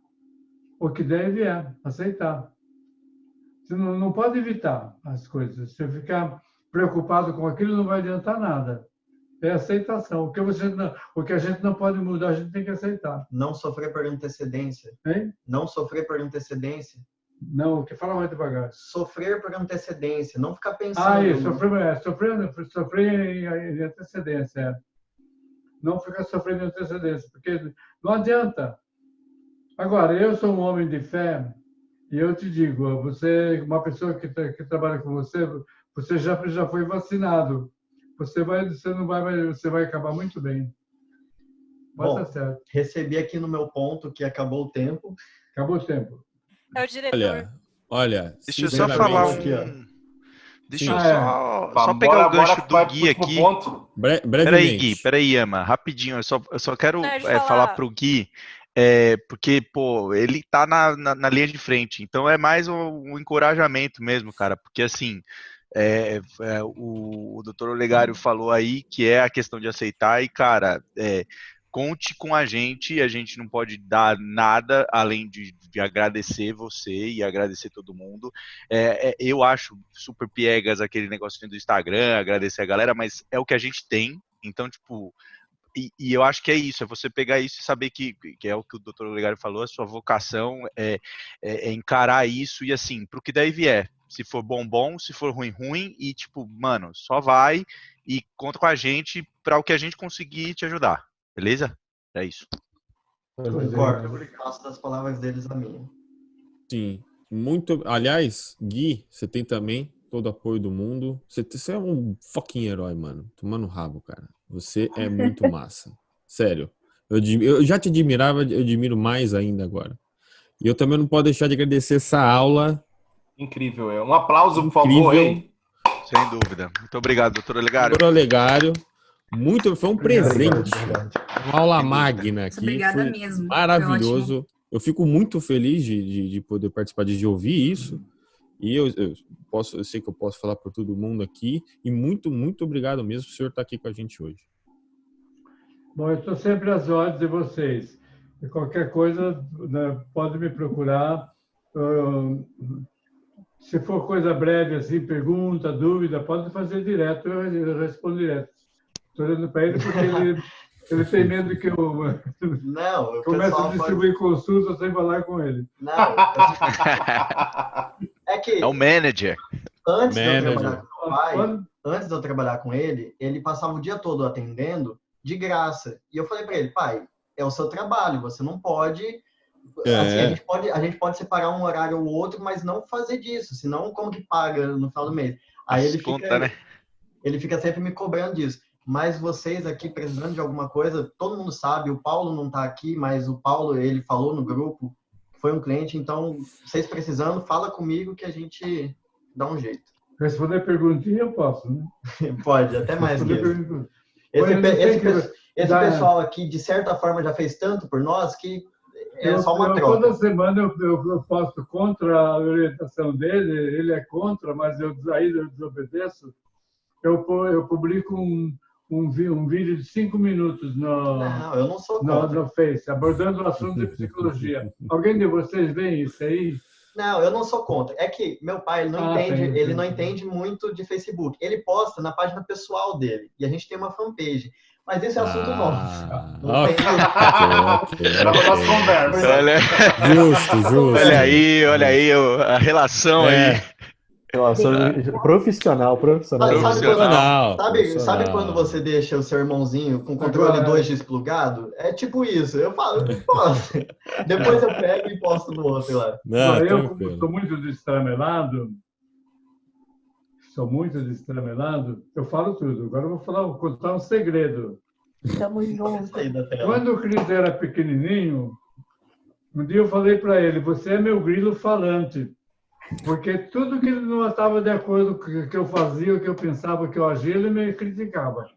o que deve aceitar. Você não pode evitar as coisas. Se você ficar preocupado com aquilo, não vai adiantar nada. É aceitação. O que a gente não pode mudar, a gente tem que aceitar. Não sofrer por antecedência. Hein? Não sofrer por antecedência. Não, o que fala mais devagar. Sofrer por antecedência. Não ficar pensando... Isso, sofrer em antecedência. Não ficar sofrendo em antecedência, porque não adianta. Agora, eu sou um homem de fé e eu te digo, você, uma pessoa que trabalha com você, você já foi vacinado. Você vai acabar muito bem. Mas Bom, tá certo. Recebi aqui no meu ponto que acabou o tempo. Acabou o tempo. É o diretor. Olha, deixa eu só falar Deixa eu só Sim. pegar o gancho do vai Gui pro aqui. Brevemente. Gui, peraí, Yama, rapidinho. Eu só quero Pode falar falar. pro Gui, porque, pô, ele tá na linha de frente. Então é mais um encorajamento mesmo, cara. Porque, assim, o doutor Olegário falou aí que é a questão de aceitar e, cara, conte com a gente não pode dar nada além de agradecer você e agradecer todo mundo. Eu acho super piegas aquele negocinho do Instagram, agradecer a galera, mas é o que a gente tem, então, tipo, e eu acho que é isso, é você pegar isso e saber que é o que o doutor Olegário falou, a sua vocação é encarar isso e, assim, pro que daí vier. Se for bom, se for ruim, e tipo, mano, só vai e conta com a gente para o que a gente conseguir te ajudar, beleza? É isso. Concordo. Faço das palavras deles a minha. Sim. Aliás, Gui, você tem também todo o apoio do mundo. Você é um fucking herói, mano. Tomando rabo, cara. Você é muito massa. Sério. Eu já te admirava, eu admiro mais ainda agora. E eu também não posso deixar de agradecer essa aula. Incrível, Um aplauso, por favor, hein? Sem dúvida. Muito obrigado, doutor Olegário. Doutor Olegário, foi um presente. Obrigado. Uma aula magna aqui. Obrigada foi mesmo. maravilhoso. Eu fico muito feliz de poder participar, de ouvir isso. E eu sei que eu posso falar por todo mundo aqui. E muito, muito obrigado mesmo por o senhor estar aqui com a gente hoje. Bom, eu estou sempre às ordens de vocês. E qualquer coisa, né, pode me procurar. Se for coisa breve, assim, pergunta, dúvida, pode fazer direto, eu respondo direto. Estou olhando para ele porque ele tem medo que eu comece a distribuir consultas sem falar com ele. Não, é que... É o manager. Antes de eu trabalhar com ele, ele passava o dia todo atendendo de graça. E eu falei para ele, pai, é o seu trabalho, você não pode... Assim, a gente pode separar um horário ou outro, mas não fazer disso, senão como que paga no final do mês? Aí ele fica sempre me cobrando disso. Mas vocês aqui precisando de alguma coisa, todo mundo sabe, o Paulo não está aqui, mas o Paulo, ele falou no grupo, foi um cliente, então, vocês precisando, fala comigo que a gente dá um jeito. Responder perguntinha eu posso, né? Pode, até mais que isso. Esse pessoal aqui, de certa forma, já fez tanto por nós que só uma troca. Toda semana eu posto contra a orientação dele, ele é contra, mas eu desobedeço. Eu publico um vídeo de 5 minutos eu não sou contra. no Face, abordando o assunto de psicologia. Alguém de vocês vê isso aí? Não, eu não sou contra. É que meu pai ele não entende muito de Facebook. Ele posta na página pessoal dele. E a gente tem uma fanpage. Mas esse é assunto nosso. Não tem... Justo. Olha aí a relação aí. Relação profissional. Sabe Profissional. quando você deixa o seu irmãozinho com controle 2 desplugado? É tipo isso. Eu falo, posso. Depois eu pego e posto no outro lá. Não, eu, como tranquilo. sou muito destramelado, eu falo tudo. Agora eu vou contar um segredo. Tamo junto. Quando o Cris era pequenininho, um dia eu falei para ele, você é meu grilo falante. Porque tudo que ele não estava de acordo com o que eu fazia, o que eu pensava, o que eu agia, ele me criticava.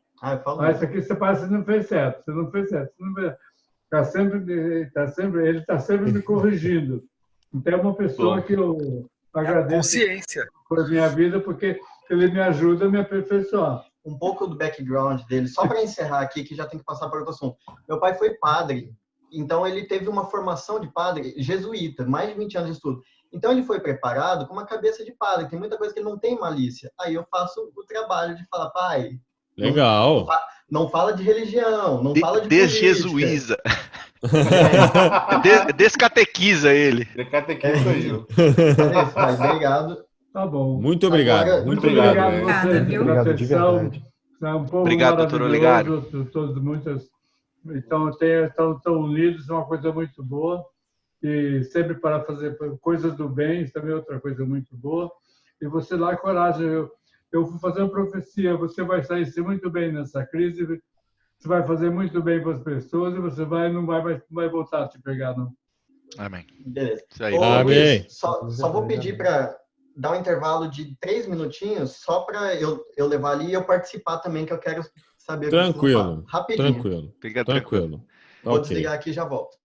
Isso aqui você parece que não fez certo, você não fez certo. Você não fez... ele está sempre me corrigindo. Então é uma pessoa que eu agradeço consciência por minha vida, porque ele me ajuda a me aperfeiçoar. Um pouco do background dele, só para encerrar aqui, que já tem que passar para outro assunto. Meu pai foi padre, então ele teve uma formação de padre jesuíta, mais de 20 anos de estudo. Então ele foi preparado com uma cabeça de padre, tem muita coisa que ele não tem malícia. Aí eu faço o trabalho de falar, pai, legal. Não fala de religião, não fala de desjesuíza. Descatequiza ele. Descatequiza eu. Pai, obrigado. Tá bom. Muito obrigado. Agora, muito obrigado. Obrigado de verdade. É um povo obrigado, doutor Olegário. Todos muitas. Então, estão unidos, é uma coisa muito boa. E sempre para fazer coisas do bem, isso também é outra coisa muito boa. E você lá, coragem. Eu vou fazer uma profecia, você vai sair muito bem nessa crise, você vai fazer muito bem para as pessoas e você não vai voltar a te pegar, não. Amém. Beleza. Isso aí. Amém. Só vou pedir para dar um intervalo de 3 minutinhos, só para eu levar ali e eu participar também, que eu quero saber. Tranquilo. Rapidinho. Tranquilo. Vou desligar aqui e já volto.